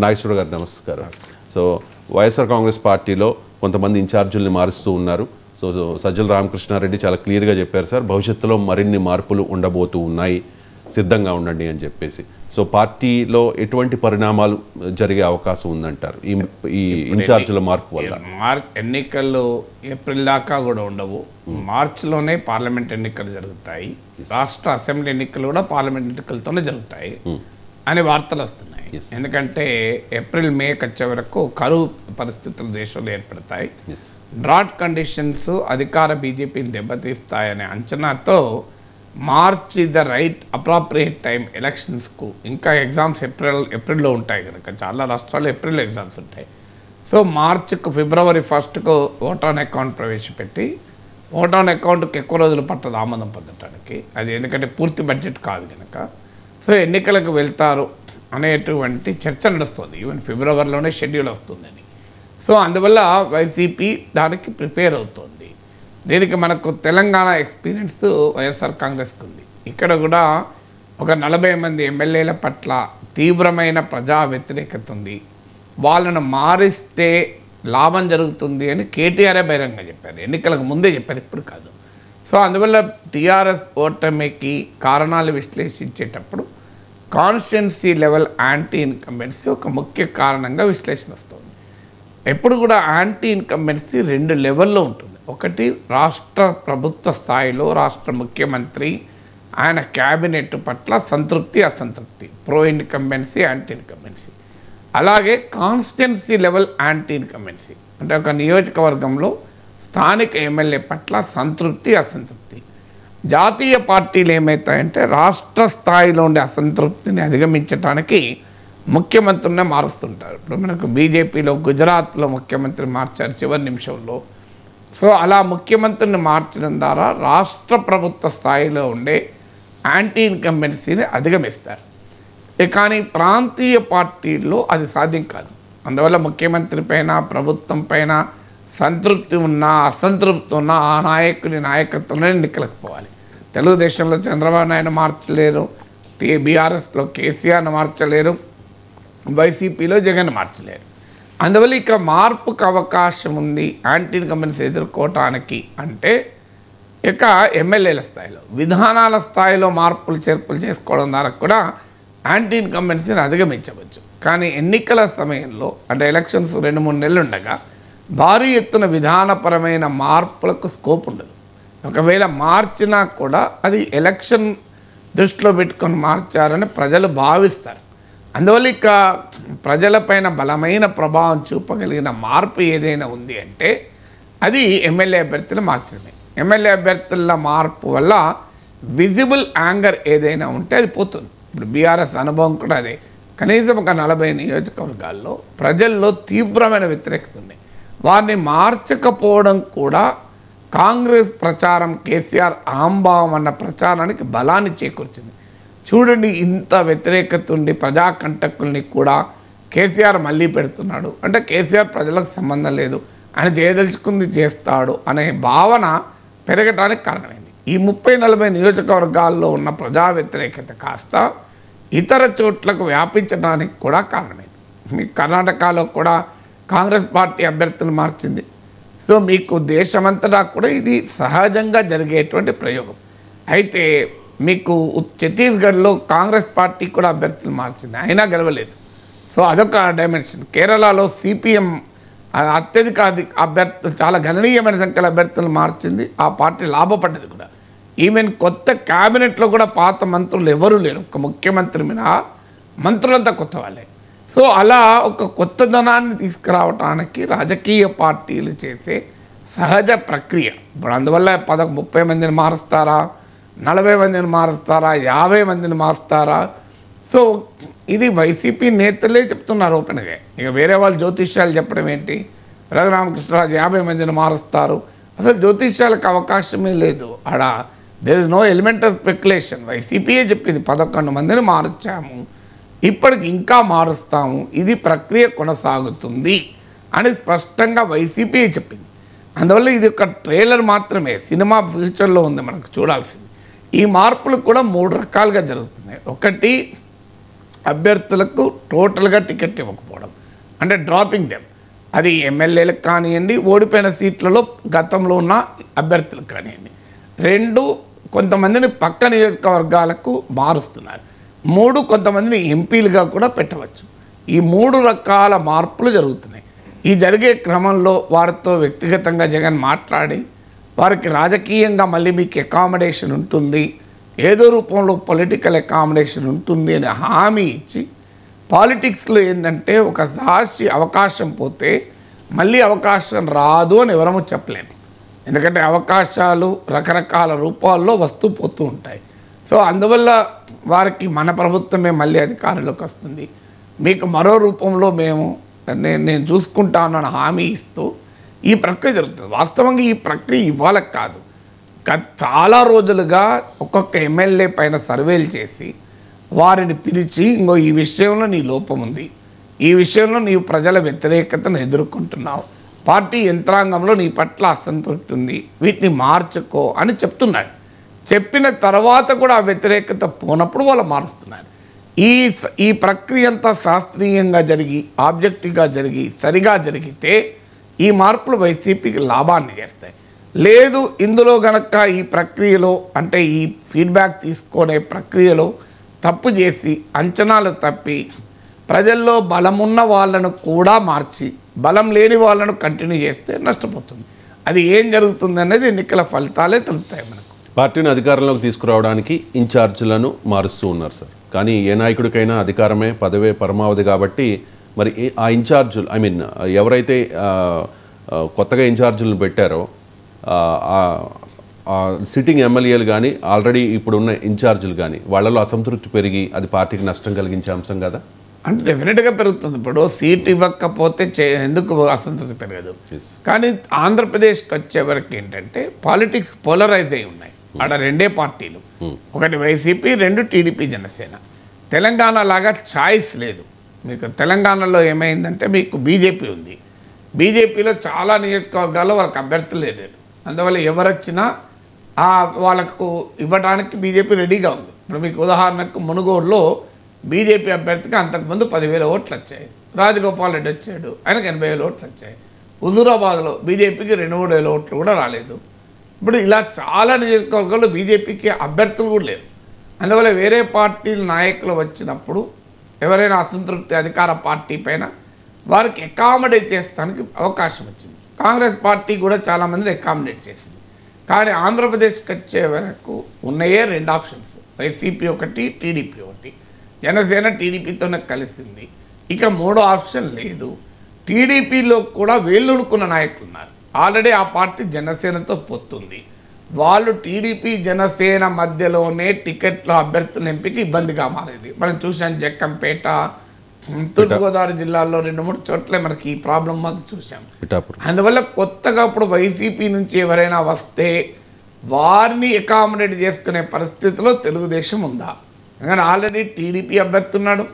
నాగేశ్వర గారు నమస్కారం. సో వైఎస్ఆర్ కాంగ్రెస్ పార్టీలో కొంతమంది ఇన్ఛార్జీల్ని మారుస్తూ ఉన్నారు. సో సజ్జల రామకృష్ణారెడ్డి చాలా క్లియర్గా చెప్పారు సార్, భవిష్యత్తులో మరిన్ని మార్పులు ఉండబోతూ ఉన్నాయి, సిద్ధంగా ఉండండి అని చెప్పేసి. సో పార్టీలో ఎటువంటి పరిణామాలు జరిగే అవకాశం ఉందంటారు ఈ ఇన్ఛార్జీల మార్పు వల్ల? ఎన్నికలు ఏప్రిల్ దాకా కూడా ఉండవు. మార్చిలోనే పార్లమెంట్ ఎన్నికలు జరుగుతాయి, రాష్ట్ర అసెంబ్లీ ఎన్నికలు కూడా పార్లమెంట్ ఎన్నికలతోనే జరుగుతాయి అనే వార్తలు వస్తున్నాయి. ఎందుకంటే ఏప్రిల్ మే వచ్చే వరకు కరువు పరిస్థితులు దేశంలో ఏర్పడతాయి. డ్రాట్ కండిషన్స్ అధికార బీజేపీని దెబ్బతీస్తాయనే అంచనాతో march the right appropriate time ఎలక్షన్స్కు. ఇంకా ఎగ్జామ్స్ ఏప్రిల్లో ఉంటాయి కనుక చాలా రాష్ట్రాల్లో ఏప్రిల్లో ఎగ్జామ్స్ ఉంటాయి. సో మార్చికు ఫిబ్రవరి 1కు ఓట్ ఆన్ అకౌంట్ ప్రవేశపెట్టి ఓట్ ఆన్ అకౌంట్కి ఎక్కువ రోజులు పట్టదు ఆమోదం పొందడానికి. అది ఎందుకంటే పూర్తి బడ్జెట్ కాదు కనుక. సో ఎన్నికలకు వెళ్తారు అనేటువంటి చర్చ నడుస్తుంది. ఈవెన్ ఫిబ్రవరిలోనే షెడ్యూల్ వస్తుందని. సో అందువల్ల వైసీపీ దానికి ప్రిపేర్ అవుతుంది. దీనికి మనకు తెలంగాణ ఎక్స్పీరియన్స్ వైఎస్ఆర్ కాంగ్రెస్కి ఉంది. ఇక్కడ కూడా ఒక 40 మంది ఎమ్మెల్యేల పట్ల తీవ్రమైన ప్రజా వ్యతిరేకత ఉంది. వాళ్ళను మారిస్తే లాభం జరుగుతుంది అని కేటీఆరే బహిరంగంగా చెప్పారు. ఎన్నికలకు ముందే చెప్పారు, ఇప్పుడు కాదు. సో అందువల్ల టీఆర్ఎస్ ఓటమికి కారణాలు విశ్లేషించేటప్పుడు కాన్స్టిట్యున్సీ లెవెల్ యాంటీ ఇన్కంబెన్సీ ఒక ముఖ్య కారణంగా విశ్లేషణ వస్తుంది. ఎప్పుడు కూడా యాంటీ ఇన్కంబెన్సీ 2 లెవెల్లో ఉంటుంది. ఒకటి రాష్ట్ర ప్రభుత్వ స్థాయిలో రాష్ట్ర ముఖ్యమంత్రి ఆయన క్యాబినెట్ పట్ల సంతృప్తి అసంతృప్తి, ప్రో ఇన్కంబెన్సీ యాంటీ ఇన్కంబెన్సీ. అలాగే కాన్స్టిట్యున్సీ లెవెల్ యాంటీ ఇన్కంబెన్సీ అంటే ఒక నియోజకవర్గంలో స్థానిక ఎమ్మెల్యే పట్ల సంతృప్తి అసంతృప్తి. జాతీయ పార్టీలు ఏమవుతాయంటే రాష్ట్ర స్థాయిలో ఉండే అసంతృప్తిని అధిగమించడానికి ముఖ్యమంత్రినే మారుస్తుంటారు. ఇప్పుడు మనకు బీజేపీలో గుజరాత్లో ముఖ్యమంత్రి మార్చారు చివరి నిమిషంలో. సో అలా ముఖ్యమంత్రిని మార్చడం ద్వారా రాష్ట్ర ప్రభుత్వ స్థాయిలో ఉండే యాంటీ ఇన్కంబెన్సీని అధిగమిస్తారు. కానీ ప్రాంతీయ పార్టీల్లో అది సాధ్యం కాదు. అందువల్ల ముఖ్యమంత్రి పైన ప్రభుత్వం పైన సంతృప్తి ఉన్నా అసంతృప్తి ఉన్నా ఆ నాయకుడి నాయకత్వంలో ఎన్నికలకు పోవాలి. తెలుగుదేశంలో చంద్రబాబు నాయుడు మార్చలేరు, బీఆర్ఎస్లో కేసీఆర్ను మార్చలేరు, వైసీపీలో జగన్ మార్చలేరు. అందువల్ల ఇక మార్పుకు అవకాశం ఉంది యాంటీ ఇన్కంబెన్సీ ఎదుర్కోవటానికి అంటే ఇక ఎమ్మెల్యేల స్థాయిలో విధానాల స్థాయిలో మార్పులు చేర్పులు చేసుకోవడం ద్వారా కూడా యాంటీ ఇన్కంబెన్సీని అధిగమించవచ్చు. కానీ ఎన్నికల సమయంలో అంటే ఎలక్షన్స్ 2-3 నెలలు ఉండగా భారీ ఎత్తున విధానపరమైన మార్పులకు స్కోప్ ఉండదు. ఒకవేళ మార్చినా కూడా అది ఎలక్షన్ దృష్టిలో పెట్టుకొని మార్చారని ప్రజలు భావిస్తారు. అందువల్ల ఇక ప్రజలపైన బలమైన ప్రభావం చూపగలిగిన మార్పు ఏదైనా ఉంది అంటే అది ఎమ్మెల్యే అభ్యర్థులు మార్చడమే. ఎమ్మెల్యే అభ్యర్థుల మార్పు వల్ల విజిబుల్ యాంగర్ ఏదైనా ఉంటే అది పోతుంది. ఇప్పుడు బీఆర్ఎస్ అనుభవం కూడా అదే. కనీసం ఒక 40 నియోజకవర్గాల్లో ప్రజల్లో తీవ్రమైన వ్యతిరేకత ఉంది. వారిని మార్చకపోవడం కూడా కాంగ్రెస్ ప్రచారం కేసీఆర్ ఆంబావం అన్న ప్రచారానికి బలాన్ని చేకూర్చింది. చూడండి, ఇంత వ్యతిరేకత ఉండి ప్రజాకంటకుల్ని కూడా కేసీఆర్ మళ్ళీ పెడుతున్నాడు అంటే కేసీఆర్ ప్రజలకు సంబంధం లేదు, ఆయన చేయదలుచుకుంది చేస్తాడు అనే భావన పెరగడానికి కారణమైంది. ఈ 30-40 నియోజకవర్గాల్లో ఉన్న ప్రజా వ్యతిరేకత కాస్త ఇతర చోట్లకు వ్యాపించడానికి కూడా కారణమైంది. మీకు కర్ణాటకలో కూడా కాంగ్రెస్ పార్టీ అభ్యర్థులు మార్చింది. సో మీకు దేశమంతటా కూడా ఇది సహజంగా జరిగేటువంటి ప్రయోగం. అయితే మీకు ఛత్తీస్గఢ్లో కాంగ్రెస్ పార్టీ కూడా అభ్యర్థులు మార్చింది, అయినా గెలవలేదు. సో అదొక డైమెన్షన్. కేరళలో సిపిఎం అత్యధిక అభ్యర్థులు చాలా గణనీయమైన సంఖ్యలో అభ్యర్థులు మార్చింది, ఆ పార్టీ లాభపడ్డది కూడా. ఈవెన్ కొత్త క్యాబినెట్లో కూడా పాత మంత్రులు ఎవరూ లేరు, ఒక ముఖ్యమంత్రి మినహా మంత్రులంతా కొత్త వాళ్ళే. సో అలా ఒక కొత్తదనాన్ని తీసుకురావటానికి రాజకీయ పార్టీలు చేసే సహజ ప్రక్రియ. ఇప్పుడు అందువల్ల 30 మందిని మారుస్తారా, 40 మందిని మారుస్తారా, 50 మందిని మారుస్తారా? సో ఇది వైసీపీ నేతలే చెప్తున్నారు ఓపెన్గా. ఇక వేరే వాళ్ళు జ్యోతిష్యాలు చెప్పడం ఏంటి? రఘురామకృష్ణరాజు 50 మందిని మారుస్తారు, అసలు జ్యోతిష్యాలకు అవకాశమే లేదు. ఆడ there is no element of speculation. వైసీపీయే చెప్పింది 11 మందిని మార్చాము, ఇప్పటికి ఇంకా మారుస్తాము, ఇది ప్రక్రియ కొనసాగుతుంది అని స్పష్టంగా వైసీపీ చెప్పింది. అందువల్ల ఇది ఒక ట్రైలర్ మాత్రమే, సినిమా ఫ్యూచర్లో ఉంది మనకు చూడాల్సింది. ఈ మార్పులు కూడా 3 రకాలుగా జరుగుతున్నాయి. ఒకటి అభ్యర్థులకు టోటల్గా టికెట్ ఇవ్వకపోవడం, అంటే డ్రాపింగ్ దెమ్. అది ఎమ్మెల్యేలకు కానివ్వండి, ఓడిపోయిన సీట్లలో గతంలో ఉన్న అభ్యర్థులకు కానివ్వండి. 2, కొంతమందిని పక్క నియోజకవర్గాలకు మారుస్తున్నారు. 3, కొంతమందిని ఎంపీలుగా కూడా పెట్టవచ్చు. ఈ 3 రకాల మార్పులు జరుగుతున్నాయి. ఈ జరిగే క్రమంలో వారితో వ్యక్తిగతంగా జగన్ మాట్లాడి వారికి రాజకీయంగా మళ్ళీ మీకు అకామిడేషన్ ఉంటుంది, ఏదో రూపంలో పొలిటికల్ అకామిడేషన్ ఉంటుంది అని హామీ ఇచ్చి, పాలిటిక్స్లో ఏంటంటే ఒక సాక్షి అవకాశం పోతే మళ్ళీ అవకాశం రాదు అని ఎవరమూ చెప్పలేము. ఎందుకంటే అవకాశాలు రకరకాల రూపాల్లో వస్తూ పోతూ ఉంటాయి. సో అందువల్ల వారికి మన ప్రభుత్వమే మళ్ళీ అధికారంలోకి వస్తుంది, మీకు మరో రూపంలో నేను చూసుకుంటానని హామీ ఇస్తూ ఈ ప్రక్రియ జరుగుతుంది. వాస్తవంగా ఈ ప్రక్రియ ఇవాళ కాదు, చాలా రోజులుగా ఒక్కొక్క ఎమ్మెల్యే పైన సర్వేలు చేసి వారిని పిలిచి, ఇంకో ఈ విషయంలో నీ లోపం ఉంది, ఈ విషయంలో నీవు ప్రజల వ్యతిరేకతను ఎదుర్కొంటున్నావు, పార్టీ యంత్రాంగంలో నీ పట్ల అసంతృప్తి ఉంది, వీటిని మార్చుకో అని చెప్తున్నాడు. చెప్పిన తర్వాత కూడా ఆ వ్యతిరేకత పోనప్పుడు వాళ్ళు మారుస్తున్నారు. ఈ ప్రక్రియ అంతా శాస్త్రీయంగా జరిగి, ఆబ్జెక్టివ్గా జరిగి, సరిగా జరిగితే ఈ మార్పులు వైసీపీకి లాభాన్ని చేస్తాయి. లేదు, ఇందులో గనక ఈ ప్రక్రియలో, అంటే ఈ ఫీడ్బ్యాక్ తీసుకునే ప్రక్రియలో తప్పు చేసి, అంచనాలు తప్పి, ప్రజల్లో బలమున్న వాళ్ళను కూడా మార్చి బలం లేని వాళ్ళను కంటిన్యూ చేస్తే నష్టపోతుంది. అది ఏం జరుగుతుంది అనేది ఎన్నికల ఫలితాలే తెలుస్తాయి మనకు. పార్టీని అధికారంలోకి తీసుకురావడానికి ఇన్ఛార్జీలను మారుస్తూ ఉన్నారు సార్. కానీ ఏ నాయకుడికైనా అధికారమే పదవే పరమావధి కాబట్టి మరి ఆ ఇన్ఛార్జీలు, ఎవరైతే కొత్తగా ఇన్ఛార్జీలను పెట్టారో సిట్టింగ్ ఎమ్మెల్యేలు కానీ, ఆల్రెడీ ఇప్పుడున్న ఇన్ఛార్జీలు కానీ, వాళ్ళలో అసంతృప్తి పెరిగి అది పార్టీకి నష్టం కలిగించే అంశం కదా? అంటే డెఫినెట్గా పెరుగుతుంది. ఇప్పుడు సీట్ ఇవ్వకపోతే ఎందుకు అసంతృప్తి పెరగదు? కానీ ఆంధ్రప్రదేశ్కి వచ్చేవరకు ఏంటంటే పాలిటిక్స్ పోలరైజ్ అయి ఉన్నాయి. ఆడ 2 పార్టీలు, ఒకటి వైసీపీ, 2 టీడీపీ జనసేన. తెలంగాణ లాగా ఛాయిస్ లేదు. మీకు తెలంగాణలో ఏమైందంటే మీకు బీజేపీ ఉంది, బీజేపీలో చాలా నియోజకవర్గాల్లో వాళ్ళకి అభ్యర్థులు లేరు. అందువల్ల ఎవరు వచ్చినా వాళ్ళకు ఇవ్వడానికి బీజేపీ రెడీగా ఉంది. ఇప్పుడు మీకు ఉదాహరణకు మునుగోడులో బీజేపీ అభ్యర్థికి అంతకుముందు 10,000 ఓట్లు వచ్చాయి, రాజగోపాల్ రెడ్డి వచ్చాడు, ఆయనకు 80,000 ఓట్లు వచ్చాయి. హుజూరాబాద్లో బీజేపీకి 2-3,000 ఓట్లు కూడా రాలేదు. ఇప్పుడు ఇలా చాలా నియోజకవర్గాల్లో బీజేపీకి అభ్యర్థులు కూడా లేరు. అందువల్ల వేరే పార్టీల నాయకులు వచ్చినప్పుడు ఎవరైనా అసంతృప్తి అధికార పార్టీ పైన వారికి అకామిడేట్ చేస్తానికి అవకాశం వచ్చింది. కాంగ్రెస్ పార్టీ కూడా చాలామందిని అకామిడేట్ చేసింది. కానీ ఆంధ్రప్రదేశ్కి వచ్చే వరకు ఉన్నాయే 2 ఆప్షన్స్, వైసీపీ ఒకటి, టీడీపీ ఒకటి. జనసేన టీడీపీతోనే కలిసింది. ఇక 3వ ఆప్షన్ లేదు. టీడీపీలో కూడా వేళ్ళుడుకున్న నాయకులు ఉన్నారు. ఆల్రెడీ ఆ పార్టీ జనసేనతో పొత్తుంది. వాళ్ళు టీడీపీ జనసేన మధ్యలోనే టికెట్ల అభ్యర్థుల ఎంపిక ఇబ్బందిగా మారేది. మనం చూసాం జక్కంపేట, తూర్పుగోదావరి జిల్లాల్లో 2-3 చోట్ల మనకి ఈ ప్రాబ్లం మాకు చూసాం. అందువల్ల కొత్తగా ఇప్పుడు వైసీపీ నుంచి ఎవరైనా వస్తే వారిని అకామిడేట్ చేసుకునే పరిస్థితిలో తెలుగుదేశం ఉందా? ఎందుకంటే ఆల్రెడీ టీడీపీ అభ్యర్థి ఉన్నాడు,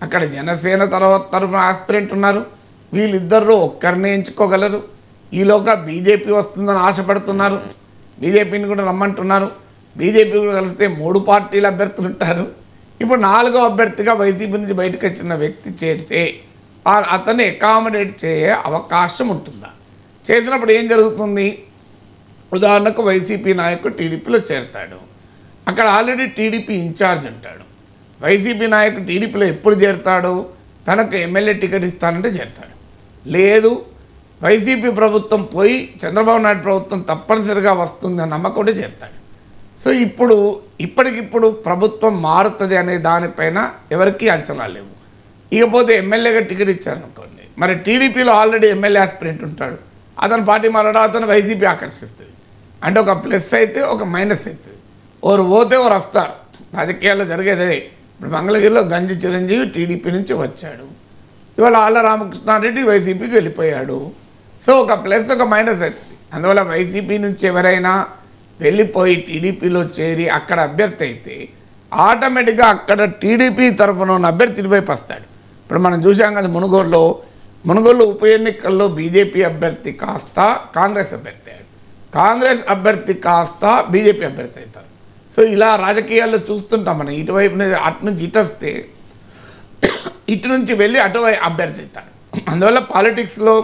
అక్కడ జనసేన తరఫున ఆస్పిరెంట్ ఉన్నారు. వీళ్ళిద్దరిలో ఒక్కరిని ఎంచుకోగలరు. ఈలోగా బీజేపీ వస్తుందని ఆశపడుతున్నారు, బీజేపీని కూడా రమ్మంటున్నారు. బీజేపీ కూడా కలిస్తే 3 పార్టీల అభ్యర్థులు ఉంటారు. ఇప్పుడు 4వ అభ్యర్థిగా వైసీపీ నుంచి బయటకు వచ్చిన వ్యక్తి చేరితే అతన్ని అకామిడేట్ చేయే అవకాశం ఉంటుందా? చేసినప్పుడు ఏం జరుగుతుంది? ఉదాహరణకు వైసీపీ నాయకుడు టీడీపీలో చేరుతాడు, అక్కడ ఆల్రెడీ టీడీపీ ఇన్ఛార్జ్ ఉంటాడు. వైసీపీ నాయకుడు టీడీపీలో ఎప్పుడు చేరుతాడు? తనకు ఎమ్మెల్యే టికెట్ ఇస్తానంటే చేరుతాడు. లేదు, వైసీపీ ప్రభుత్వం పోయి చంద్రబాబు నాయుడు ప్రభుత్వం తప్పనిసరిగా వస్తుంది అని నమ్మకంటే చేరుతాడు. సో ఇప్పటికిప్పుడు ప్రభుత్వం మారుతుంది అనే దానిపైన ఎవరికీ అంచనా లేవు. ఇకపోతే ఎమ్మెల్యేగా టికెట్ ఇచ్చారనుకోండి, మరి టీడీపీలో ఆల్రెడీ ఎమ్మెల్యే ఆస్పిరెంట్ ఉంటాడు, అతను పార్టీ మారడం అతను వైసీపీ ఆకర్షిస్తుంది. అంటే ఒక ప్లస్ అయితే ఒక మైనస్ అవుతుంది. ఓరు పోతే ఓరు వస్తారు. రాజకీయాల్లో జరిగేదే. ఇప్పుడు మంగళగిరిలో గంజి చిరంజీవి టీడీపీ నుంచి వచ్చాడు, ఇవాళ ఆళ్ళ రామకృష్ణారెడ్డి వైసీపీకి వెళ్ళిపోయాడు. సో ఒక ప్లస్ ఒక మైనస్ అవుతుంది. అందువల్ల వైసీపీ నుంచి ఎవరైనా వెళ్ళిపోయి టీడీపీలో చేరి అక్కడ అభ్యర్థి అయితే ఆటోమేటిక్గా అక్కడ టీడీపీ తరఫున ఉన్న అభ్యర్థి ఇటువైపు వస్తాడు. ఇప్పుడు మనం చూసాం కదా మునుగోడులో ఉప ఎన్నికల్లో బీజేపీ అభ్యర్థి కాస్త కాంగ్రెస్ అభ్యర్థి అయ్యాడు, కాంగ్రెస్ అభ్యర్థి కాస్త బీజేపీ అభ్యర్థి అవుతారు. సో ఇలా రాజకీయాల్లో చూస్తుంటాం మనం. ఇటువైపు అటు నుంచి ఇటు వస్తే ఇటు నుంచి వెళ్ళి అటు అభ్యర్థిస్తాడు. అందువల్ల పాలిటిక్స్లో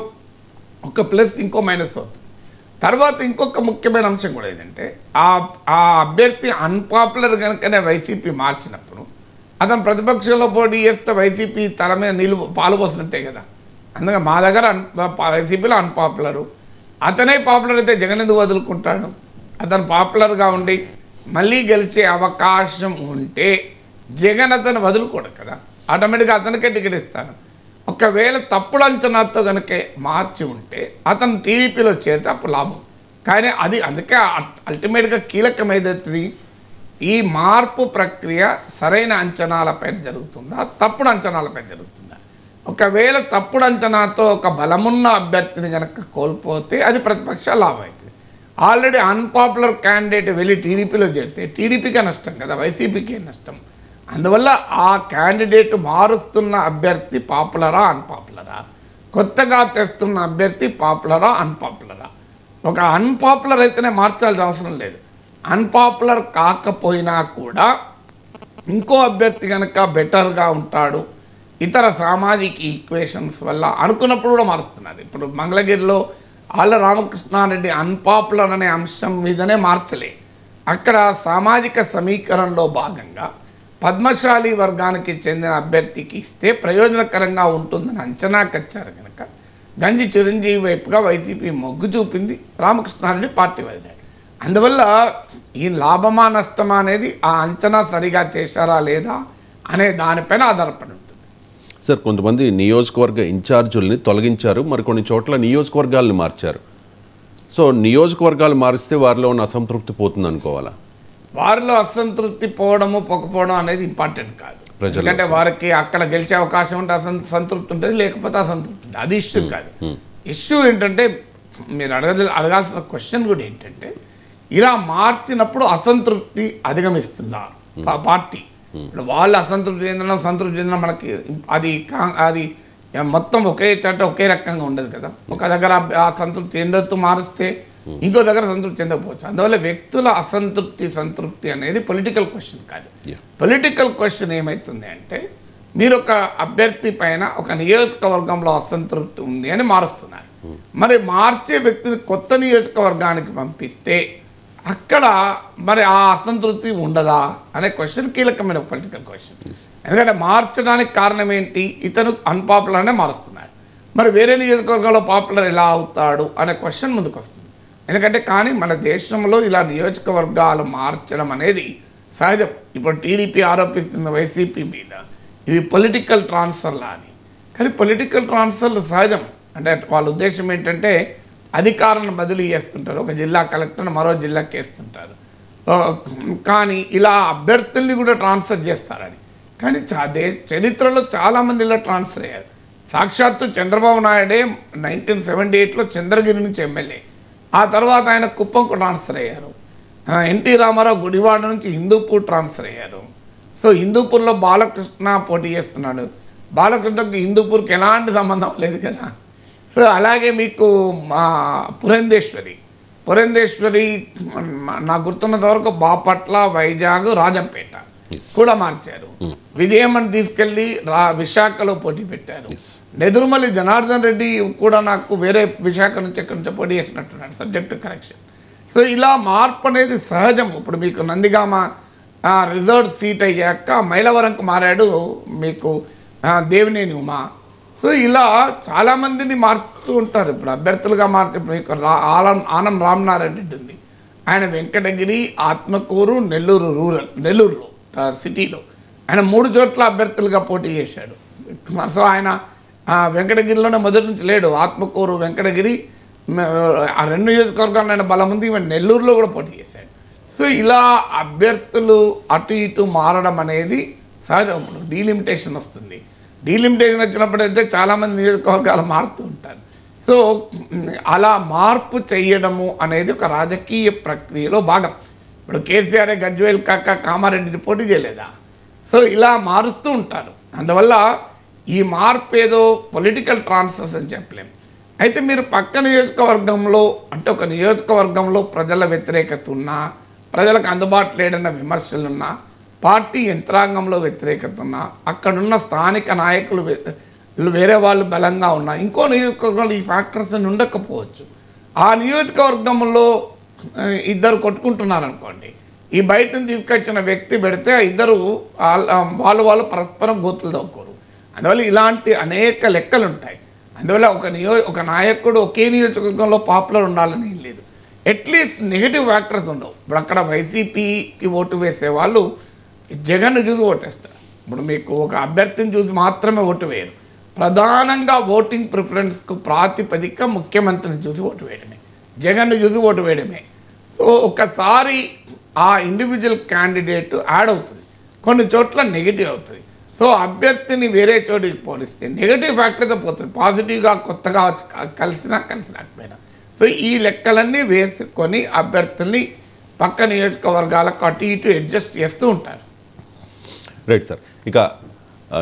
ఒక ప్లస్ ఇంకో మైనస్ అవుతుంది. తర్వాత ఇంకొక ముఖ్యమైన అంశం కూడా ఏంటంటే ఆ అభ్యర్థి అన్పాపులర్ కనుకనే వైసీపీ మార్చినప్పుడు అతను ప్రతిపక్షంలో పోటీ చేస్తే వైసీపీ తల మీద పాలు పోసినట్టే కదా. అందుకే మా దగ్గర వైసీపీలో అన్పాపులరు, అతనే పాపులర్ అయితే జగన్ ఎందుకు వదులుకుంటాడు? అతను పాపులర్గా ఉండి మళ్ళీ గెలిచే అవకాశం ఉంటే జగన్ అతను వదులుకోడు కదా, ఆటోమేటిక్గా అతనికే టికెట్ ఇస్తాను. ఒకవేళ తప్పుడు అంచనాతో కనుక మార్చి ఉంటే అతను టీడీపీలో చేరితే అప్పుడు లాభం. కానీ అది అందుకే అల్టిమేట్గా కీలకమైనది ఈ మార్పు ప్రక్రియ సరైన అంచనాలపైన జరుగుతుందా, తప్పుడు అంచనాలపైన జరుగుతుందా? ఒకవేళ తప్పుడు అంచనాతో ఒక బలమున్న అభ్యర్థిని కనుక కోల్పోతే అది ప్రతిపక్ష లాభం అవుతుంది. ఆల్రెడీ అన్పాపులర్ క్యాండిడేట్ వెళ్ళి టీడీపీలో చేరితే టీడీపీకే నష్టం కదా, వైసీపీకే నష్టం. అందువల్ల ఆ క్యాండిడేట్ మారుస్తున్న అభ్యర్థి పాపులరా అన్పాపులరా, కొత్తగా తెస్తున్న అభ్యర్థి పాపులరా అన్పాపులరా. ఒక అన్పాపులర్ అయితేనే మార్చాల్సిన అవసరం లేదు. అన్పాపులర్ కాకపోయినా కూడా ఇంకో అభ్యర్థి కనుక బెటర్గా ఉంటాడు, ఇతర సామాజిక ఈక్వేషన్స్ వల్ల అనుకున్నప్పుడు కూడా మారుస్తున్నారు. ఇప్పుడు మంగళగిరిలో ఆళ్ళ రామకృష్ణారెడ్డి అన్పాపులర్ అనే అంశం మీదనే మార్చలే. అక్కడ సామాజిక సమీకరణలో భాగంగా పద్మశాలి వర్గానికి చెందిన అభ్యర్థికి ఇస్తే ప్రయోజనకరంగా ఉంటుందని అంచనాకు వచ్చారు కనుక గంజి చిరంజీవి వైపుగా వైసీపీ మొగ్గు చూపింది, రామకృష్ణారెడ్డి పార్టీ వదిలాడు. అందువల్ల ఈ లాభమా నష్టమా అనేది ఆ అంచనా సరిగా చేశారా లేదా అనే దానిపైన ఆధారపడి ఉంటుంది. సార్, కొంతమంది నియోజకవర్గ ఇన్ఛార్జుల్ని తొలగించారు, మరికొన్ని చోట్ల నియోజకవర్గాలను మార్చారు. సో నియోజకవర్గాలు మారిస్తే వారిలో ఉన్న అసంతృప్తి పోతుంది అనుకోవాలా? వారిలో అసంతృప్తి పోవడము పోకపోవడం అనేది ఇంపార్టెంట్ కాదు. ఎందుకంటే వారికి అక్కడ గెలిచే అవకాశం ఉంటే సంతృప్తి ఉంటుంది, లేకపోతే అసంతృప్తి ఉంటుంది. అది ఇష్యూ కాదు. ఇష్యూ ఏంటంటే మీరు అడగాల్సిన క్వశ్చన్ కూడా ఏంటంటే ఇలా మార్చినప్పుడు అసంతృప్తి అధిగమిస్తుందా పార్టీ? ఇప్పుడు వాళ్ళు అసంతృప్తి చెందడం సంతృప్తి చెందడం మనకి అది మొత్తం ఒకే చోట ఒకే రకంగా ఉండదు కదా. ఒక దగ్గర సంతృప్తి చెందొద్దు మారిస్తే ఇంకో దగ్గర సంతృప్తి చెందకపోవచ్చు. అందువల్ల వ్యక్తుల సంతృప్తి అనేది పొలిటికల్ క్వశ్చన్ కాదు. పొలిటికల్ క్వశ్చన్ ఏమవుతుంది అంటే మీరు ఒక అభ్యర్థి పైన ఒక నియోజకవర్గంలో అసంతృప్తి ఉంది అని మారుస్తున్నారు. మరి మార్చే వ్యక్తిని కొత్త నియోజకవర్గానికి పంపిస్తే అక్కడ మరి ఆ అసంతృప్తి ఉండదా అనే క్వశ్చన్ కీలకమైన పొలిటికల్ క్వశ్చన్. ఎందుకంటే మార్చడానికి కారణం ఏంటి? ఇతను అన్పాపులర్ అనే మారుస్తున్నాడు. మరి వేరే నియోజకవర్గంలో పాపులర్ ఎలా అవుతాడు అనే క్వశ్చన్ ముందుకు వస్తుంది. ఎందుకంటే కానీ మన దేశంలో ఇలా నియోజకవర్గాలు మార్చడం అనేది సహజం. ఇప్పుడు టీడీపీ ఆరోపిస్తున్న వైసీపీ మీద ఇవి పొలిటికల్ ట్రాన్స్ఫర్లా అని. కానీ పొలిటికల్ ట్రాన్స్ఫర్లు సహజం. అంటే వాళ్ళ ఉద్దేశం ఏంటంటే అధికారాన్ని బదిలీ చేస్తుంటారు, ఒక జిల్లా కలెక్టర్ని మరో జిల్లాకి వేస్తుంటారు. కానీ ఇలా అభ్యర్థుల్ని కూడా ట్రాన్స్ఫర్ చేస్తారని. కానీ చరిత్రలో చాలామంది ఇలా ట్రాన్స్ఫర్ అయ్యారు. సాక్షాత్తు చంద్రబాబు నాయుడే 1978లో చంద్రగిరి నుంచి ఎమ్మెల్యే, ఆ తర్వాత ఆయన కుప్పంకు ట్రాన్స్ఫర్ అయ్యారు. ఎన్టీ రామారావు గుడివాడ నుంచి హిందూపూర్ ట్రాన్స్ఫర్ అయ్యారు. సో హిందూపూర్లో బాలకృష్ణ పోటీ చేస్తున్నాడు. బాలకృష్ణకు హిందూపూర్కి ఎలాంటి సంబంధం లేదు కదా. సో అలాగే మీకు పురంధేశ్వరి నాకు గుర్తున్నంత వరకు బాపట్ల, వైజాగ్, రాజంపేట కూడా మార్చారు. విజయమ్మని తీసుకెళ్ళి విశాఖలో పోటీ పెట్టారు. నెదురుమల్లి జనార్దన్ రెడ్డి కూడా నాకు వేరే విశాఖ నుంచి ఎక్కడి నుంచో పోటీ చేసినట్టున్నాడు, సబ్జెక్ట్ కరెక్షన్. సో ఇలా మార్పు అనేది సహజం. ఇప్పుడు మీకు నందిగామ రిజర్వ్ సీట్ అయ్యాక మైలవరంకు మారాడు మీకు దేవినేని ఉమా. సో ఇలా చాలామందిని మారుతూ ఉంటారు. ఇప్పుడు అభ్యర్థులుగా మారుతూ మీకు ఆనం రామనారాయణ రెడ్డి ఉంది, ఆయన వెంకటగిరి, ఆత్మకూరు, నెల్లూరులో సిటీలో ఆయన 3 చోట్ల అభ్యర్థులుగా పోటీ చేశాడు. సో ఆయన వెంకటగిరిలోనే మొదటి నుంచి లేడు. ఆత్మకూరు, వెంకటగిరి ఆ 2 నియోజకవర్గాల్లో ఆయన బలం ఉంది. ఈవెన్ నెల్లూరులో కూడా పోటీ చేశాడు. సో ఇలా అభ్యర్థులు అటు ఇటు మారడం అనేది సహజం. డీలిమిటేషన్ వస్తుంది. డీలిమిటేషన్ వచ్చినప్పుడైతే చాలామంది నియోజకవర్గాలు మారుతూ ఉంటారు. సో అలా మార్పు చేయడము అనేది ఒక రాజకీయ ప్రక్రియలో భాగం. ఇప్పుడు కేసీఆర్ గజ్వేల్ కాక కామారెడ్డిని పోటీ చేయలేదా? సో ఇలా మారుస్తూ ఉంటారు. అందువల్ల ఈ మార్పు ఏదో పొలిటికల్ ట్రాన్స్ఫర్స్ అని చెప్పలేము. అయితే మీరు పక్క నియోజకవర్గంలో అంటే ఒక నియోజకవర్గంలో ప్రజల వ్యతిరేకత ఉన్నా, ప్రజలకు అందుబాటు లేదన్న విమర్శలున్నా పార్టీ యంత్రాంగంలో వ్యతిరేకత ఉన్నా, అక్కడున్న స్థానిక నాయకులు వేరే వాళ్ళు బలంగా ఉన్నా, ఇంకో నియోజకవర్గంలో ఈ ఫ్యాక్టర్స్ ఉండకపోవచ్చు. ఆ నియోజకవర్గంలో ఇద్దరు కొట్టుకుంటున్నారనుకోండి, ఈ బయటను తీసుకొచ్చిన వ్యక్తి పెడితే ఇద్దరు వాళ్ళు పరస్పరం గోతులు తవ్వుకోరు. అందువల్ల ఇలాంటి అనేక లెక్కలు ఉంటాయి. అందువల్ల ఒక నాయకుడు ఒకే నియోజకవర్గంలో పాపులర్ ఉండాలని ఏం లేదు. అట్లీస్ట్ నెగిటివ్ ఫ్యాక్టర్స్ ఉండవు. ఇప్పుడు అక్కడ వైసీపీకి ఓటు వేసే వాళ్ళు జగన్ను చూసి ఓటేస్తారు. ఇప్పుడు మీకు ఒక అభ్యర్థిని చూసి మాత్రమే ఓటు వేయరు. ప్రధానంగా ఓటింగ్ ప్రిఫరెన్స్కు ప్రాతిపదిక ముఖ్యమంత్రిని చూసి ఓటు వేయడమే, జగన్ను చూసి ఓటు వేయడమే. సో ఒకసారి ఆ ఇండివిజువల్ క్యాండిడేట్ యాడ్ అవుతుంది, కొన్ని చోట్ల నెగిటివ్ అవుతుంది. సో అభ్యర్థిని వేరే చోటికి పోలిస్తే నెగిటివ్ ఫ్యాక్టర్తో పోతుంది, పాజిటివ్గా కొత్తగా కలిసినాకపోయినా. సో ఈ లెక్కలన్నీ వేసుకొని అభ్యర్థుల్ని పక్క నియోజకవర్గాలకు అటు ఇటు అడ్జస్ట్ చేస్తూ ఉంటారు. Right sir. ఇక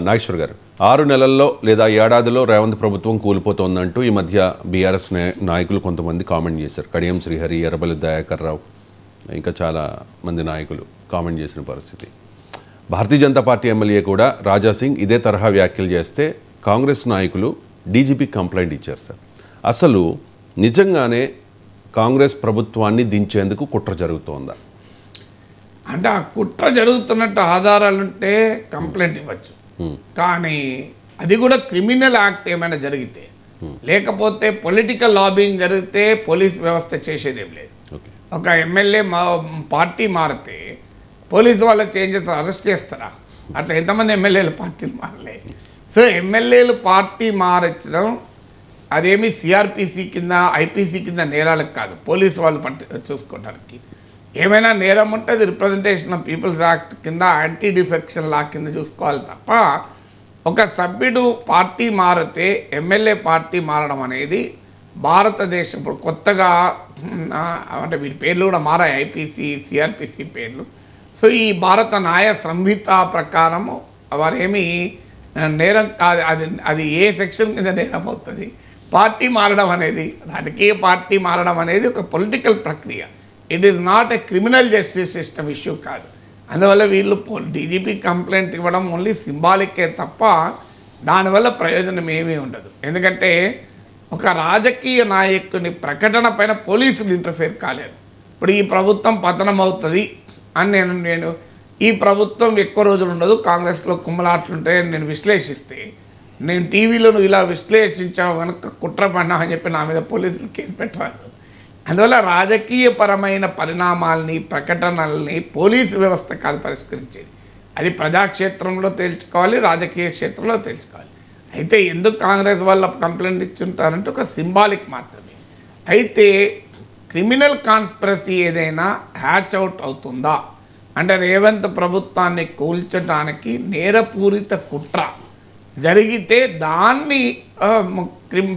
నాగేశ్వర్ గారు, 6 నెలల్లో లేదా ఏడాదిలో రేవంత్ ప్రభుత్వం కూలిపోతోందంటూ ఈ మధ్య బీఆర్ఎస్ నాయకులు కొంతమంది కామెంట్ చేశారు. కడియం శ్రీహరి, ఎర్రబెల్లి దయాకర్ రావు, ఇంకా చాలా మంది నాయకులు కామెంట్ చేసిన పరిస్థితి. భారతీయ జనతా పార్టీ ఎమ్మెల్యే కూడా రాజాసింగ్ ఇదే తరహా వ్యాఖ్యలు చేస్తే కాంగ్రెస్ నాయకులు డీజీపీ కంప్లైంట్ ఇచ్చారు సార్. అసలు నిజంగానే కాంగ్రెస్ ప్రభుత్వాన్ని దించేందుకు కుట్ర జరుగుతోందా? అంటే ఆ కుట్ర జరుగుతున్నట్టు ఆధారాలుంటే కంప్లైంట్ ఇవ్వచ్చు, కానీ అది కూడా క్రిమినల్ యాక్ట్ ఏమైనా జరిగితే, లేకపోతే పొలిటికల్ లాబింగ్ జరిగితే పోలీస్ వ్యవస్థ చేసేదేం లేదు. ఒక ఎమ్మెల్యే పార్టీ మారితే పోలీసు వాళ్ళు చేంజెస్ అరెస్ట్ చేస్తారా? అట్లా ఎంతమంది ఎమ్మెల్యేలు పార్టీలు మారలే. సో ఎమ్మెల్యేలు పార్టీ మారించడం అదేమి సిఆర్పిసి కింద ఐపీసీ కింద నేరాలకు కాదు, పోలీసు వాళ్ళు చూసుకోవడానికి. ఏమైనా నేరం ఉంటే అది రిప్రజెంటేషన్ ఆఫ్ పీపుల్స్ యాక్ట్ కింద యాంటీ డిఫెక్షన్ లా కింద చూసుకోవాలి తప్ప, ఒక సభ్యుడు పార్టీ మారితే ఎమ్మెల్యే పార్టీ మారడం అనేది భారతదేశం ఇప్పుడు కొత్తగా అంటే వీటి పేర్లు కూడా మారాయి, ఐపీసీ సిఆర్పిసి పేర్లు. సో ఈ భారత న్యాయ సంహిత ప్రకారము వారేమి నేరం కాదు, అది ఏ సెక్షన్ కింద నేరం అవుతుంది. పార్టీ మారడం అనేది, రాజకీయ పార్టీ మారడం అనేది ఒక పొలిటికల్ ప్రక్రియ. It is not a criminal justice system issue కాదు. అందువల్ల వీళ్ళు డీజీపీ కంప్లైంట్ ఇవ్వడం ఓన్లీ సింబాలికే తప్ప దానివల్ల ప్రయోజనం ఏమీ ఉండదు. ఎందుకంటే ఒక రాజకీయ నాయకుని ప్రకటన పైన పోలీసులు ఇంటర్ఫేర్ కాలేరు. ఇప్పుడు ఈ ప్రభుత్వం పతనం అవుతుంది అని నేను ఈ ప్రభుత్వం ఎక్కువ రోజులు ఉండదు, కాంగ్రెస్లో కుమ్మలాట్లుంటాయని నేను విశ్లేషిస్తే, నేను టీవీలో నువ్వు ఇలా విశ్లేషించావు కనుక కుట్ర పడినా అని చెప్పి నా మీద పోలీసులు కేసు పెట్టారు. అందువల్ల రాజకీయపరమైన పరిణామాలని, ప్రకటనల్ని పోలీసు వ్యవస్థ కాదు పరిష్కరించేది. అది ప్రజాక్షేత్రంలో తేల్చుకోవాలి, రాజకీయ క్షేత్రంలో తేల్చుకోవాలి. అయితే ఎందుకు కాంగ్రెస్ వాళ్ళ కంప్లైంట్ ఇచ్చుంటారంటే ఒక సింబాలిక్ మాత్రమే. అయితే క్రిమినల్ కాన్స్పిరసీ ఏదైనా హ్యాచ్ అవుట్ అవుతుందా అంటే రేవంత్ ప్రభుత్వాన్ని కూల్చడానికి నేరపూరిత కుట్ర జరిగితే దాన్ని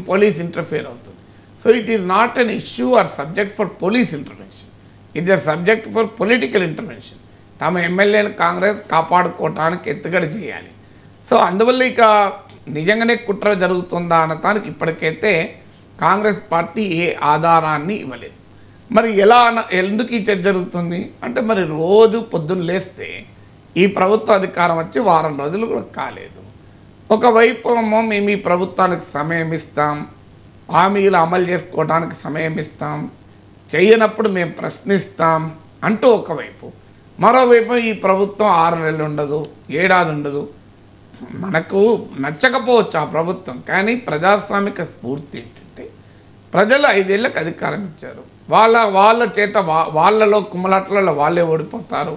పోలీస్ ఇంటర్ఫేర్ అవుతుంది. So it is not an issue or subject for police intervention, it is subject for political intervention. తమ ఎమ్మెల్యేలు కాంగ్రెస్ కాపాడుకోవటానికి ఎత్తుగడ చేయాలి. సో అందువల్ల ఇక నిజంగానే కుట్ర జరుగుతుందా అనటానికి ఇప్పటికైతే కాంగ్రెస్ పార్టీ ఏ ఆధారాన్ని ఇవ్వలేదు. మరి ఎందుకు ఈ చర్చ జరుగుతుంది అంటే, మరి రోజు పొద్దున్న లేస్తే ఈ ప్రభుత్వ అధికారం వచ్చి వారం రోజులు కూడా కాలేదు. ఒకవైపు మేము ఈ ప్రభుత్వానికి సమయం ఇస్తాం, హామీలు అమలు చేసుకోవడానికి సమయం ఇస్తాం, చేయనప్పుడు మేము ప్రశ్నిస్తాం అంటూ ఒకవైపు, మరోవైపు ఈ ప్రభుత్వం 6 నెలలు ఉండదు, ఏడాది ఉండదు. మనకు నచ్చకపోవచ్చు ఆ ప్రభుత్వం, కానీ ప్రజాస్వామిక స్ఫూర్తి ఏంటంటే ప్రజలు 5 ఏళ్ళకి అధికారం ఇచ్చారు. వాళ్ళ చేత వాళ్ళలో కుమ్మలాట్లలో వాళ్ళే ఓడిపోతారు.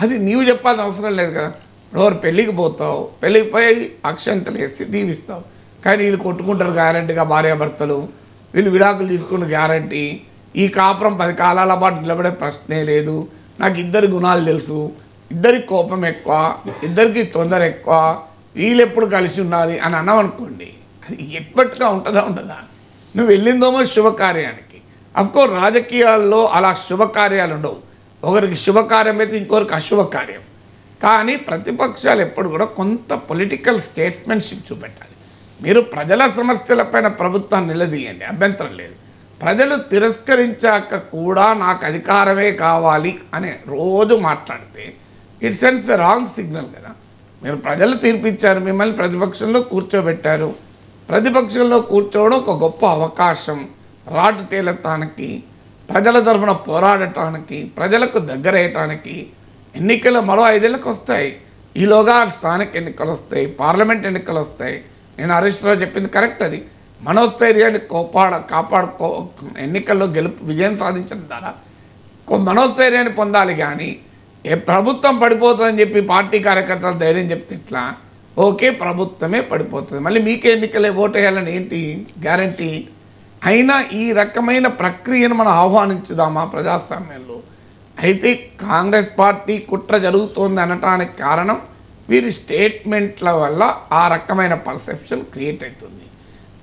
అది నీవు చెప్పాల్సిన అవసరం లేదు కదా. ఎవరు పెళ్ళికి పోతావు, పెళ్ళికి పోయి అక్షంతలు వేసి దీవిస్తావు, కానీ వీళ్ళు కొట్టుకుంటారు గ్యారంటీగా భార్యాభర్తలు, వీళ్ళు విడాకులు తీసుకున్న గ్యారంటీ, ఈ కాపురం 10 కాలాల పాటు నిలబడే ప్రశ్నే లేదు. నాకు 2 గుణాలు తెలుసు, ఇద్దరికి కోపం ఎక్కువ, ఇద్దరికి తొందర ఎక్కువ, వీళ్ళు ఎప్పుడు కలిసి ఉండాలి అని అన్నామనుకోండి, అది ఎప్పటిగా ఉండదా? నువ్వు వెళ్ళిందేమో శుభకార్యానికి. అఫ్కోర్స్ రాజకీయాల్లో అలా శుభకార్యాలు ఉండవు, ఒకరికి శుభకార్యం అయితే ఇంకొకరికి అశుభకార్యం. కానీ ప్రతిపక్షాలు ఎప్పుడు కూడా కొంత పొలిటికల్ స్టేట్స్మెన్షిప్ చూపెట్టాలి. మీరు ప్రజల సమస్యలపైన ప్రభుత్వాన్ని నిలదీయండి, అభ్యంతరం లేదు. ప్రజలు తిరస్కరించాక కూడా నాకు అధికారమే కావాలి అని రోజు మాట్లాడితే ఇట్ సెన్స్ రాంగ్ సిగ్నల్ కదా. మీరు ప్రజలు తీర్పిచ్చారు, మిమ్మల్ని ప్రతిపక్షంలో కూర్చోబెట్టారు. ప్రతిపక్షంలో కూర్చోవడం ఒక గొప్ప అవకాశం, రాటు తేలటానికి, ప్రజల తరఫున పోరాడటానికి, ప్రజలకు దగ్గరయ్యటానికి. ఎన్నికలు మరో 5 ఏళ్ళకి వస్తాయి. ఈలోగా స్థానిక ఎన్నికలు వస్తాయి, పార్లమెంట్ ఎన్నికలు వస్తాయి. నేను హరీష్ రావు చెప్పింది కరెక్ట్. అది మనోస్థైర్యాన్ని కాపాడుకో ఎన్నికల్లో విజయం సాధించడం ద్వారా మనోస్థైర్యాన్ని పొందాలి. కానీ ఏ ప్రభుత్వం పడిపోతుందని చెప్పి పార్టీ కార్యకర్తలు ధైర్యం చెప్తే ఇట్లా ఓకే ప్రభుత్వమే పడిపోతుంది, మళ్ళీ మీకే ఎన్నికలే ఓటు వేయాలని ఏంటి గ్యారంటీ? అయినా ఈ రకమైన ప్రక్రియను మనం ఆహ్వానించుదామా ప్రజాస్వామ్యంలో? అయితే కాంగ్రెస్ పార్టీ కుట్ర జరుగుతోంది అనటానికి కారణం వీరి స్టేట్మెంట్ల వల్ల ఆ రకమైన పర్సెప్షన్ క్రియేట్ అవుతుంది.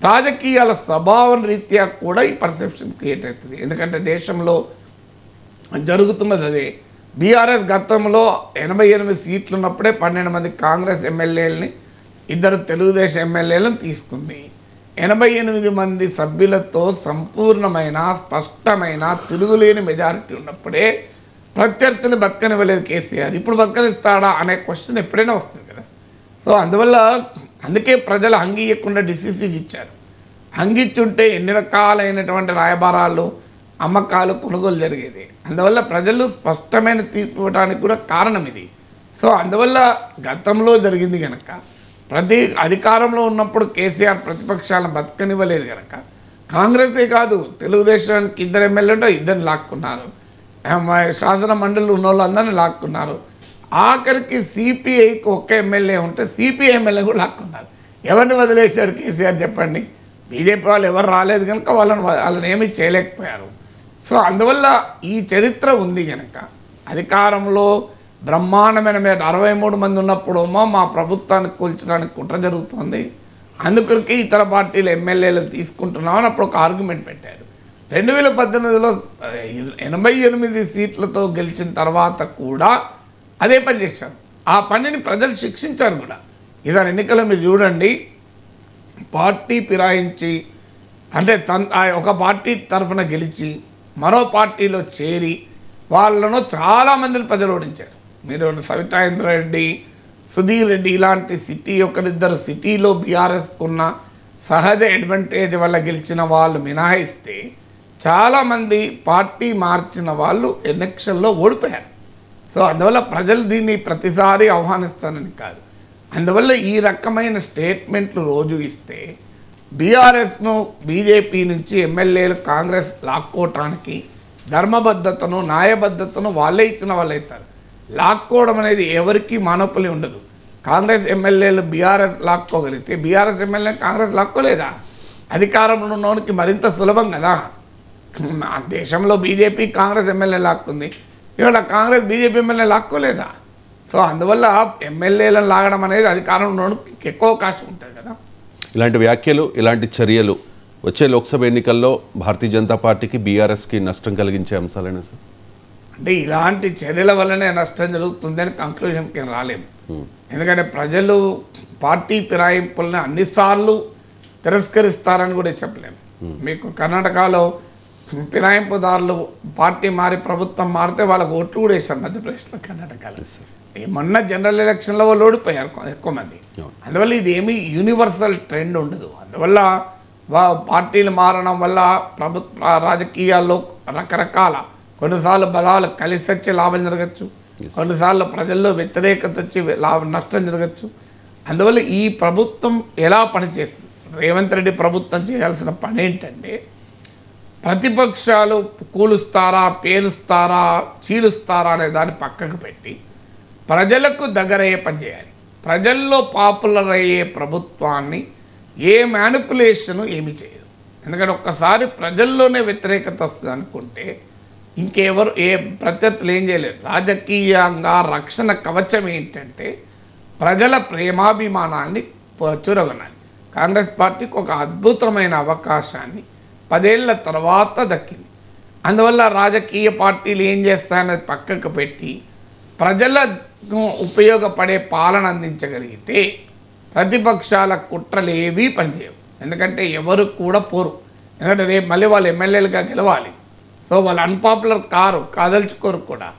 రాజకీయాల స్వభావం రీత్యా కూడా ఈ పర్సెప్షన్ క్రియేట్ అవుతుంది. ఎందుకంటే దేశంలో జరుగుతున్నది అదే. బీఆర్ఎస్ గతంలో 88 సీట్లు ఉన్నప్పుడే 12 మంది కాంగ్రెస్ ఎమ్మెల్యేలని, 2 తెలుగుదేశం ఎమ్మెల్యేలను తీసుకుంది. 88 మంది సభ్యులతో సంపూర్ణమైన స్పష్టమైన తిరుగులేని మెజారిటీ ఉన్నప్పుడే ప్రత్యర్థిని బతకనివ్వలేదు కేసీఆర్. ఇప్పుడు బతకనిస్తాడా అనే క్వశ్చన్ ఎప్పుడైనా వస్తుంది కదా. సో అందుకే ప్రజలు హంగియకుండా డిసిసికి ఇచ్చారు. హంగిచ్చుంటే ఎన్ని రకాలైనటువంటి రాయబారాలు, అమ్మకాలు, కొనుగోలు జరిగేది. అందువల్ల ప్రజలు స్పష్టమైన తీర్పు ఇవ్వడానికి కూడా కారణం ఇది. సో అందువల్ల గతంలో జరిగింది కనుక, అధికారంలో ఉన్నప్పుడు కేసీఆర్ ప్రతిపక్షాలను బతకనివ్వలేదు కనుక, కాంగ్రెసే కాదు తెలుగుదేశానికి 2 ఎమ్మెల్యేలు 2 లాక్కున్నారు, శాసన మండలి ఉన్న వాళ్ళందరినీ లాక్కున్నారు. ఆఖరికి సిపిఐకి 1 ఎమ్మెల్యే ఉంటే సిపిఐ ఎమ్మెల్యే కూడా లాక్కున్నారు. ఎవరిని వదిలేశాడు కేసీఆర్ చెప్పండి? బీజేపీ వాళ్ళు ఎవరు రాలేదు కనుక వాళ్ళని ఏమీ చేయలేకపోయారు. సో అందువల్ల ఈ చరిత్ర ఉంది కనుక అధికారంలో బ్రహ్మాండమైన మీద 63 మంది ఉన్నప్పుడేమో మా ప్రభుత్వాన్ని కూల్చడానికి కుట్ర జరుగుతుంది, అందుకొరికి ఇతర పార్టీల ఎమ్మెల్యేలు తీసుకుంటున్నామని అప్పుడు ఒక ఆర్గ్యుమెంట్ పెట్టారు. 2018లో 88 సీట్లతో గెలిచిన తర్వాత కూడా అదే పని చేశారు. ఆ పనిని ప్రజలు శిక్షించారు కూడా. ఇతర ఎన్నికలు మీరు చూడండి, పార్టీ ఫిరాయించి అంటే ఒక పార్టీ తరఫున గెలిచి మరో పార్టీలో చేరి వాళ్ళను చాలామందిని ప్రజలు ఓడించారు. మీరు సవితాయింద్రెడ్డి, సుధీర్ రెడ్డి ఇలాంటి ఒకరిద్దరు సిటీలో బీఆర్ఎస్కున్న సహజ అడ్వాంటేజ్ వల్ల గెలిచిన వాళ్ళు మినహాయిస్తే చాలామంది పార్టీ మార్చిన వాళ్ళు ఎలక్షన్లో ఓడిపోయారు. సో అందువల్ల ప్రజలు దీన్ని ప్రతిసారి ఆహ్వానిస్తానని కాదు. అందువల్ల ఈ రకమైన స్టేట్మెంట్లు రోజు ఇస్తే బీఆర్ఎస్ను బీజేపీ నుంచి ఎమ్మెల్యేలు కాంగ్రెస్ లాక్కోవటానికి ధర్మబద్ధతను న్యాయబద్ధతను వాళ్ళే ఇచ్చిన వాళ్ళు అవుతారు. లాక్కోవడం అనేది ఎవరికి మానోపలి ఉండదు. కాంగ్రెస్ ఎమ్మెల్యేలు బీఆర్ఎస్ లాక్కోగలిగితే బీఆర్ఎస్ ఎమ్మెల్యే కాంగ్రెస్ లాక్కోలేదా? అధికారంలో ఉన్నోనికి మరింత సులభం కదా. దేశంలో బీజేపీ కాంగ్రెస్ ఎమ్మెల్యే లాక్కుంది, ఇవాళ కాంగ్రెస్ బీజేపీ ఎమ్మెల్యే లాక్కోలేదా? సో అందువల్ల ఎమ్మెల్యేలను లాగడం అనేది అధికారంలో ఉన్నోనికి ఎక్కువ అవకాశం ఉంటుంది కదా. ఇలాంటి వ్యాఖ్యలు, ఇలాంటి చర్యలు వచ్చే లోక్సభ ఎన్నికల్లో భారతీయ జనతా పార్టీకి, బీఆర్ఎస్కి నష్టం కలిగించే అంశాలేనా సార్? అంటే ఇలాంటి చర్యల వల్లనే నష్టం జరుగుతుందని కంక్లూజన్కి రాలేము. ఎందుకంటే ప్రజలు పార్టీ ఫిరాయింపులను అన్నిసార్లు తిరస్కరిస్తారని కూడా చెప్పలేము. మీకు కర్ణాటకలో ఫిరాయింపుదారులు పార్టీ మారి ప్రభుత్వం మారితే వాళ్ళకు ఓట్లు కూడా వేశారు మధ్యప్రదేశ్లో, కర్ణాటకలో. మొన్న జనరల్ ఎలక్షన్లో వాళ్ళు ఓడిపోయారు ఎక్కువ మంది. అందువల్ల ఇది ఏమీ యూనివర్సల్ ట్రెండ్ ఉండదు. అందువల్ల పార్టీలు మారడం వల్ల రాజకీయాల్లో రకరకాల కొన్నిసార్లు బలాలు కలిసి వచ్చే లాభం జరగచ్చు, కొన్నిసార్లు ప్రజల్లో వ్యతిరేకత వచ్చి నష్టం జరగచ్చు. అందువల్ల ఈ ప్రభుత్వం ఎలా పనిచేస్తుంది, రేవంత్ రెడ్డి ప్రభుత్వం చేయాల్సిన పని ఏంటంటే ప్రతిపక్షాలు కూలుస్తారా, పేలుస్తారా, చీలుస్తారా అనే దాన్ని పక్కకు పెట్టి ప్రజలకు దగ్గరయ్యే పని చేయాలి. ప్రజల్లో పాపులర్ అయ్యే ప్రభుత్వాన్ని ఏ మ్యానిపులేషను ఏమి చేయదు. ఎందుకంటే ఒక్కసారి ప్రజల్లోనే వ్యతిరేకత వస్తుంది అనుకుంటే ఇంకెవరు ప్రత్యర్థులు ఏం చేయలేరు. రాజకీయంగా రక్షణ కవచం ఏంటంటే ప్రజల ప్రేమాభిమానాన్ని చూరగొనాలి. కాంగ్రెస్ పార్టీకి ఒక అద్భుతమైన అవకాశాన్ని 10 ఏళ్ల తర్వాత దక్కింది. అందువల్ల రాజకీయ పార్టీలు ఏం చేస్తాయనేది పక్కకు పెట్టి ప్రజలకు ఉపయోగపడే పాలన అందించగలిగితే ప్రతిపక్షాల కుట్రలు ఏవీ పనిచేయవు. ఎందుకంటే ఎవరు కూడా పోరు. ఎందుకంటే రేపు మళ్ళీ వాళ్ళు ఎమ్మెల్యేలుగా గెలవాలి. సో వాళ్ళు అన్పాపులర్ కాదలుచుకోరు కూడా.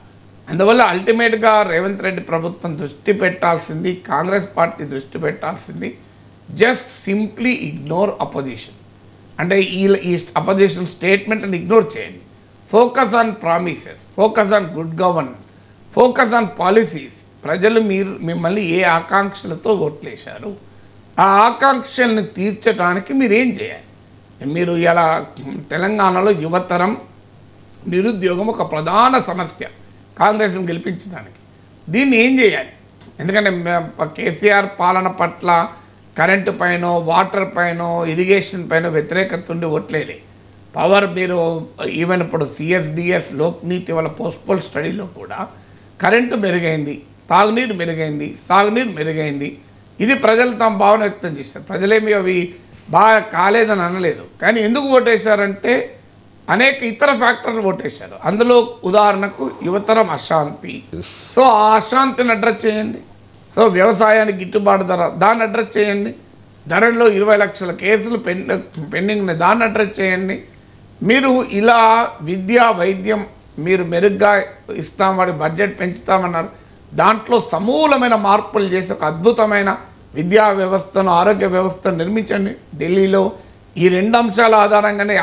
అందువల్ల అల్టిమేట్గా రేవంత్ రెడ్డి ప్రభుత్వం దృష్టి పెట్టాల్సింది, కాంగ్రెస్ పార్టీ దృష్టి పెట్టాల్సింది జస్ట్ సింప్లీ ఇగ్నోర్ అపోజిషన్. అంటే ఈ అపోజిషన్ స్టేట్మెంట్ని ఇగ్నోర్ చేయండి. Focus on promises, focus on good governance, focus on policies. ప్రజలు మిమ్మల్ని ఏ ఆకాంక్షలతో ఓట్లేశారు, ఆ ఆకాంక్షల్ని తీర్చడానికి మీరు ఏం చేయాలి? మీరు ఇలా తెలంగాణలో యువతరం నిరుద్యోగం ఒక ప్రధాన సమస్య కాంగ్రెస్ని గెలిపించడానికి. దీన్ని ఏం చేయాలి? ఎందుకంటే కేసీఆర్ పాలన పట్ల కరెంటు పైన, వాటర్ పైన, ఇరిగేషన్ పైన వ్యతిరేకత ఉండి ఓట్లేలే. పవర్ మీరు ఈవెన్ ఇప్పుడు సిఎస్డిఎస్ లోక్నీతి వాళ్ళ పోస్ట్పోల్ స్టడీలో కూడా కరెంటు మెరుగైంది, తాగునీరు మెరుగైంది, సాగునీరు మెరుగైంది. ఇది ప్రజలు తమ భావన వ్యక్తం చేశారు. ప్రజలేమి అవి బాగా కాలేదని అనలేదు. కానీ ఎందుకు ఓటేశారంటే అనేక ఇతర ఫ్యాక్టర్లు ఓటేశారు. అందులో ఉదాహరణకు యువతరం అశాంతి. సో ఆ అశాంతిని అడ్రస్ చేయండి. సో వ్యవసాయానికి గిట్టుబాటు ధర, దాన్ని అడ్రస్ చేయండి. ధరల్లో 20 లక్షల కేసులు పెండింగ్ ఉన్నాయి, దాన్ని అడ్రస్ చేయండి. మీరు ఇలా విద్య, వైద్యం మీరు మెరుగ్గా ఇస్తామని బడ్జెట్ పెంచుతామన్నారు. దాంట్లో సమూలమైన మార్పులు చేసి ఒక అద్భుతమైన విద్యా వ్యవస్థను, ఆరోగ్య వ్యవస్థను నిర్మించండి. ఢిల్లీలో ఈ 2 అంశాల ఆధారంగానే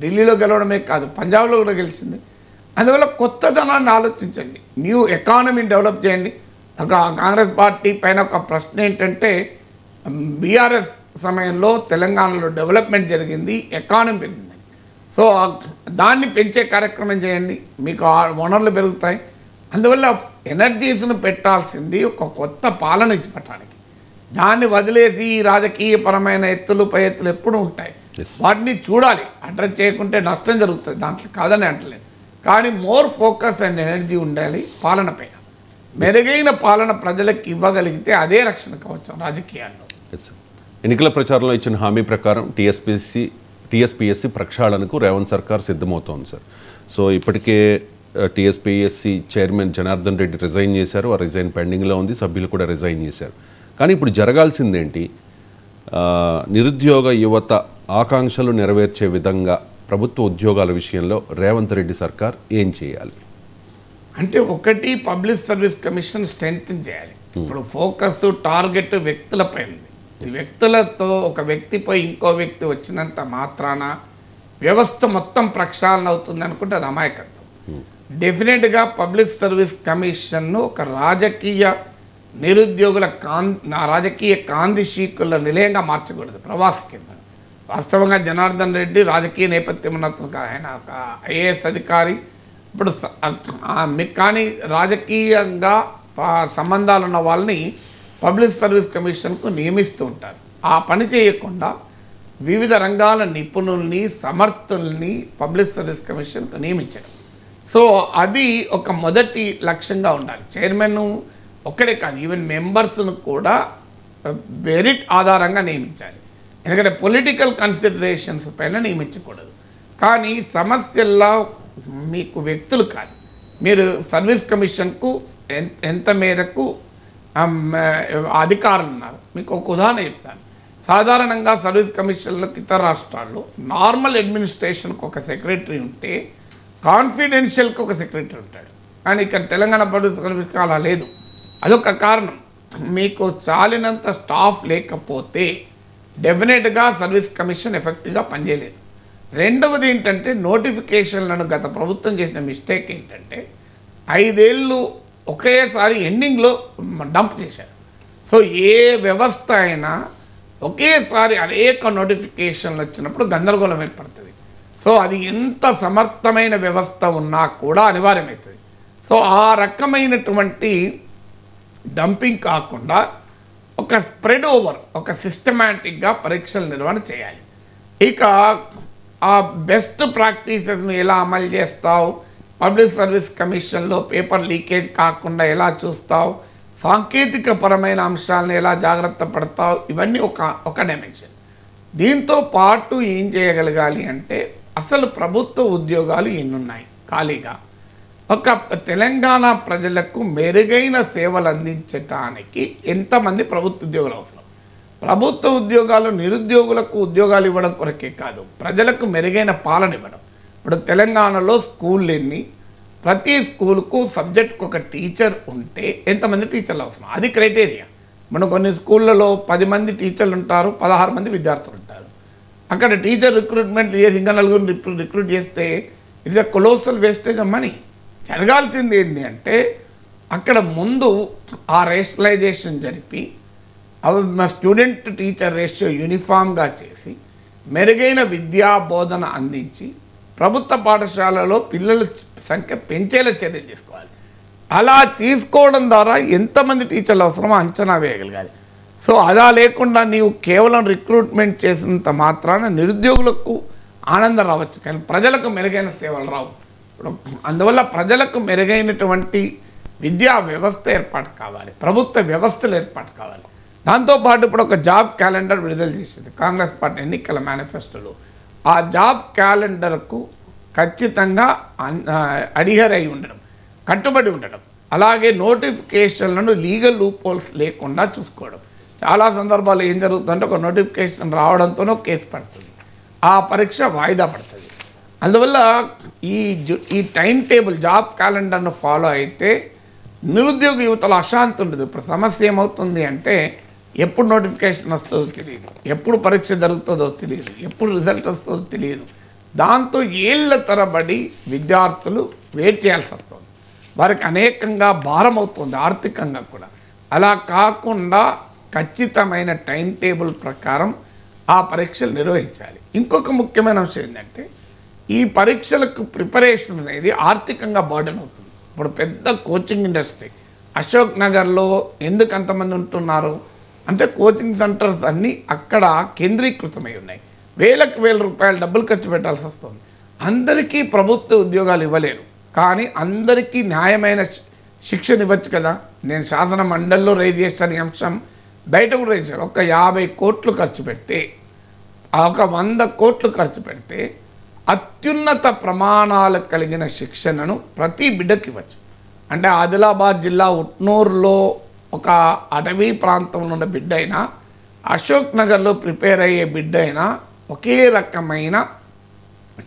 ఢిల్లీలో గెలవడమే కాదు, పంజాబ్లో కూడా గెలిచింది. అందువల్ల కొత్తదనాన్ని ఆలోచించండి, న్యూ ఎకానమీని డెవలప్ చేయండి. ఒక కాంగ్రెస్ పార్టీ పైన ఒక ప్రశ్న ఏంటంటే, బీఆర్ఎస్ సమయంలో తెలంగాణలో డెవలప్మెంట్ జరిగింది, ఎకానమీ పెరిగింది. సో దాన్ని పెంచే కార్యక్రమం చేయండి, మీకు వనరులు పెరుగుతాయి. అందువల్ల ఎనర్జీస్ను పెట్టాల్సింది ఒక కొత్త పాలన ఇచ్చిపెట్టడానికి. దాన్ని వదిలేసి రాజకీయపరమైన ఎత్తులు పై ఎత్తులు ఎప్పుడు ఉంటాయి, వాటిని చూడాలి. అడ్రస్ చేయకుంటే నష్టం జరుగుతుంది, దాంట్లో కాదని అంటలేదు. కానీ మోర్ ఫోకస్ అండ్ ఎనర్జీ ఉండాలి పాలనపై. మెరుగైన పాలన ప్రజలకు ఇవ్వగలిగితే అదే రక్షణ కవచం రాజకీయాల్లో. ఎన్నికల ప్రచారంలో ఇచ్చిన హామీ ప్రకారం టీఎస్పీఎస్సీ ప్రక్షాళనకు రేవంత్ సర్కార్ సిద్ధమవుతోంది సార్. సో ఇప్పటికే TSPSC chairman Janardhan Reddy resign చేశారు. ఆ రిజైన్ పెండింగ్లో ఉంది, సభ్యులు కూడా రిజైన్ చేశారు. కానీ ఇప్పుడు జరగాల్సిందేంటి? నిరుద్యోగ యువత ఆకాంక్షలు నెరవేర్చే విధంగా ప్రభుత్వ ఉద్యోగాల విషయంలో రేవంత్ రెడ్డి సర్కార్ ఏం చేయాలి? అంటే ఒకటి, పబ్లిక్ సర్వీస్ కమిషన్ స్ట్రెంగ్తన్ చేయాలి. ఇప్పుడు ఫోకస్ టార్గెట్ వ్యక్తులపై ఉంది. వ్యక్తులతో ఒక వ్యక్తిపై ఇంకో వ్యక్తి వచ్చినంత మాత్రాన వ్యవస్థ మొత్తం ప్రక్షాళన అవుతుంది అనుకుంటే అది అమాయకత్వం. డెఫినెట్గా పబ్లిక్ సర్వీస్ కమిషన్ను ఒక రాజకీయ నిరుద్యోగుల రాజకీయ కాందిశీకుల నిలయంగా మార్చకూడదు, ప్రవాస కింద. వాస్తవంగా జనార్దన్ రెడ్డి రాజకీయ నేపథ్యం ఉన్నట్టుగా ఆయన ఒక ఐఏఎస్ అధికారి. ఇప్పుడు కానీ రాజకీయంగా సంబంధాలు ఉన్న వాళ్ళని పబ్లిక్ సర్వీస్ కమిషన్కు నియమిస్తూ ఉంటారు. ఆ పని చేయకుండా వివిధ రంగాల నిపుణుల్ని, సమర్థుల్ని పబ్లిక్ సర్వీస్ కమిషన్కు నియమించడం. సో అది ఒక మొదటి లక్ష్యంగా ఉండాలి. చైర్మన్ ఒక్కడే కాదు, ఈవెన్ మెంబర్స్ను కూడా మెరిట్ ఆధారంగా నియమించాలి. ఎందుకంటే పొలిటికల్ కన్సిడరేషన్స్ పైన నియమించకూడదు. కానీ సమస్యల్లో మీకు వ్యక్తులు కాదు, మీరు సర్వీస్ కమిషన్కు ఎంత మేరకు అధికారులు ఉన్నారు. మీకు ఒక ఉదాహరణ చెప్తాను. సాధారణంగా సర్వీస్ కమిషన్లకు ఇతర రాష్ట్రాల్లో నార్మల్ అడ్మినిస్ట్రేషన్కి ఒక సెక్రటరీ ఉంటే కాన్ఫిడెన్షియల్కి ఒక సెక్రటరీ ఉంటాడు. కానీ ఇక్కడ తెలంగాణ పబ్లిక్ సర్వీస్కి అలా లేదు. అదొక కారణం. మీకు చాలినంత స్టాఫ్ లేకపోతే డెఫినెట్గా సర్వీస్ కమిషన్ ఎఫెక్టివ్గా పనిచేయలేదు. రెండవది ఏంటంటే నోటిఫికేషన్లను గత ప్రభుత్వం చేసిన మిస్టేక్ ఏంటంటే 5 ఏళ్ళు ఒకేసారి ఎండింగ్లో డంప్ చేశారు. సో ఏ వ్యవస్థ అయినా ఒకేసారి అనేక నోటిఫికేషన్లు వచ్చినప్పుడు గందరగోళం ఏర్పడుతుంది. సో అది ఎంత సమర్థమైన వ్యవస్థ ఉన్నా కూడా అనివార్యమవుతుంది. సో ఆ రకమైనటువంటి డంపింగ్ కాకుండా ఒక స్ప్రెడ్ ఓవర్, ఒక సిస్టమాటిక్గా పరీక్షల నిర్వహణ చేయాలి. ఇక ఆ బెస్ట్ ప్రాక్టీసెస్ను ఎలా అమలు చేస్తావు, పబ్లిక్ సర్వీస్ కమిషన్లో పేపర్ లీకేజ్ కాకుండా ఎలా చూస్తావు, సాంకేతిక పరమైన అంశాలను ఎలా జాగ్రత్త పడతావు, ఇవన్నీ ఒక డైమెన్షన్. దీంతో పాటు ఏం చేయగలగాలి అంటే అసలు ప్రభుత్వ ఉద్యోగాలు ఎన్నున్నాయి ఖాళీగా, ఒక తెలంగాణ ప్రజలకు మెరుగైన సేవలు అందించడానికి ఎంతమంది ప్రభుత్వ ఉద్యోగులు అవసరం. ప్రభుత్వ ఉద్యోగాలు నిరుద్యోగులకు ఉద్యోగాలు ఇవ్వడం కొరకే కాదు, ప్రజలకు మెరుగైన పాలన ఇవ్వడం. ఇప్పుడు తెలంగాణలో స్కూళ్ళు ఎన్ని, ప్రతి స్కూల్కు సబ్జెక్ట్కి ఒక టీచర్ ఉంటే ఎంతమంది టీచర్లు అవసరం, అది క్రైటీరియా. మనం కొన్ని స్కూళ్ళలో 10 మంది టీచర్లు ఉంటారు, 16 మంది విద్యార్థులు ఉంటారు. అక్కడ టీచర్ రిక్రూట్మెంట్ చేసి ఇంకా 4 రిక్రూట్ చేస్తే it's a colossal wastage of money. జరగాల్సింది ఏంటి అంటే అక్కడ ముందు ఆ రేషనలైజేషన్ జరిపి స్టూడెంట్ టీచర్ రేషియో యూనిఫామ్గా చేసి మెరుగైన విద్యా బోధన అందించి ప్రభుత్వ పాఠశాలలో పిల్లల సంఖ్య పెంచేలా చర్యలు తీసుకోవాలి. అలా తీసుకోవడం ద్వారా ఎంతమంది టీచర్లు అవసరమో అంచనా వేయగలగాలి. సో అలా లేకుండా నీవు కేవలం రిక్రూట్మెంట్ చేసినంత మాత్రాన నిరుద్యోగులకు ఆనందం రావచ్చు, కానీ ప్రజలకు మెరుగైన సేవలు రావు. అందువల్ల ప్రజలకు మెరుగైనటువంటి విద్యా వ్యవస్థ ఏర్పాటు కావాలి, ప్రభుత్వ వ్యవస్థలు ఏర్పాటు కావాలి. దాంతోపాటు ఇప్పుడు ఒక జాబ్ క్యాలెండర్ విడుదల చేసింది కాంగ్రెస్ పార్టీ ఎన్నికల మేనిఫెస్టోలో. ఆ జాబ్ క్యాలెండర్కు ఖచ్చితంగా అడిహర్ అయి ఉండడం, కట్టుబడి ఉండడం, అలాగే నోటిఫికేషన్లను లీగల్ లూప్హోల్స్ లేకుండా చూసుకోవడం. చాలా సందర్భాలు ఏం జరుగుతుందంటే ఒక నోటిఫికేషన్ రావడంతోనో కేసు పడుతుంది, ఆ పరీక్ష వాయిదా పడుతుంది. అందువల్ల ఈ టైం టేబుల్ జాబ్ క్యాలెండర్ను ఫాలో అయితే నిరుద్యోగ యువతలో అశాంతి ఉండదు. ఇప్పుడు సమస్య ఏమవుతుంది అంటే ఎప్పుడు నోటిఫికేషన్ వస్తుందో తెలియదు, ఎప్పుడు పరీక్ష జరుగుతుందో తెలియదు, ఎప్పుడు రిజల్ట్ వస్తుందో తెలియదు. దాంతో ఏళ్ళ తరబడి విద్యార్థులు వెయిట్ చేయాల్సి వస్తుంది, వారికి అనేకంగా భారం అవుతుంది ఆర్థికంగా కూడా. అలా కాకుండా ఖచ్చితమైన టైం టేబుల్ ప్రకారం ఆ పరీక్షలు నిర్వహించాలి. ఇంకొక ముఖ్యమైన అంశం ఏంటంటే ఈ పరీక్షలకు ప్రిపరేషన్ అనేది ఆర్థికంగా బర్డెన్ అవుతుంది. ఇప్పుడు పెద్ద కోచింగ్ ఇండస్ట్రీ అశోక్ నగర్లో ఎందుకు అంతమంది ఉంటున్నారు అంటే కోచింగ్ సెంటర్స్ అన్నీ అక్కడ కేంద్రీకృతమై ఉన్నాయి. వేలకు వేల రూపాయలు డబ్బులు ఖర్చు పెట్టాల్సి వస్తుంది. అందరికీ ప్రభుత్వ ఉద్యోగాలు ఇవ్వలేరు, కానీ అందరికీ న్యాయమైన శిక్షణ ఇవ్వచ్చు కదా. నేను శాసన మండలిలో రైజ్ చేసిన అంశం బయట కూడా రైజ్ చేశాను. ఒక 50 కోట్లు ఖర్చు పెడితే, ఒక 100 కోట్లు ఖర్చు పెడితే అత్యున్నత ప్రమాణాలు కలిగిన శిక్షణను ప్రతి బిడ్డకి ఇవ్వచ్చు. అంటే ఆదిలాబాద్ జిల్లా ఉట్నూరులో ఒక అటవీ ప్రాంతంలో ఉన్న బిడ్డ అయినా, అశోక్ నగర్లో ప్రిపేర్ అయ్యే బిడ్డ అయినా ఒకే రకమైన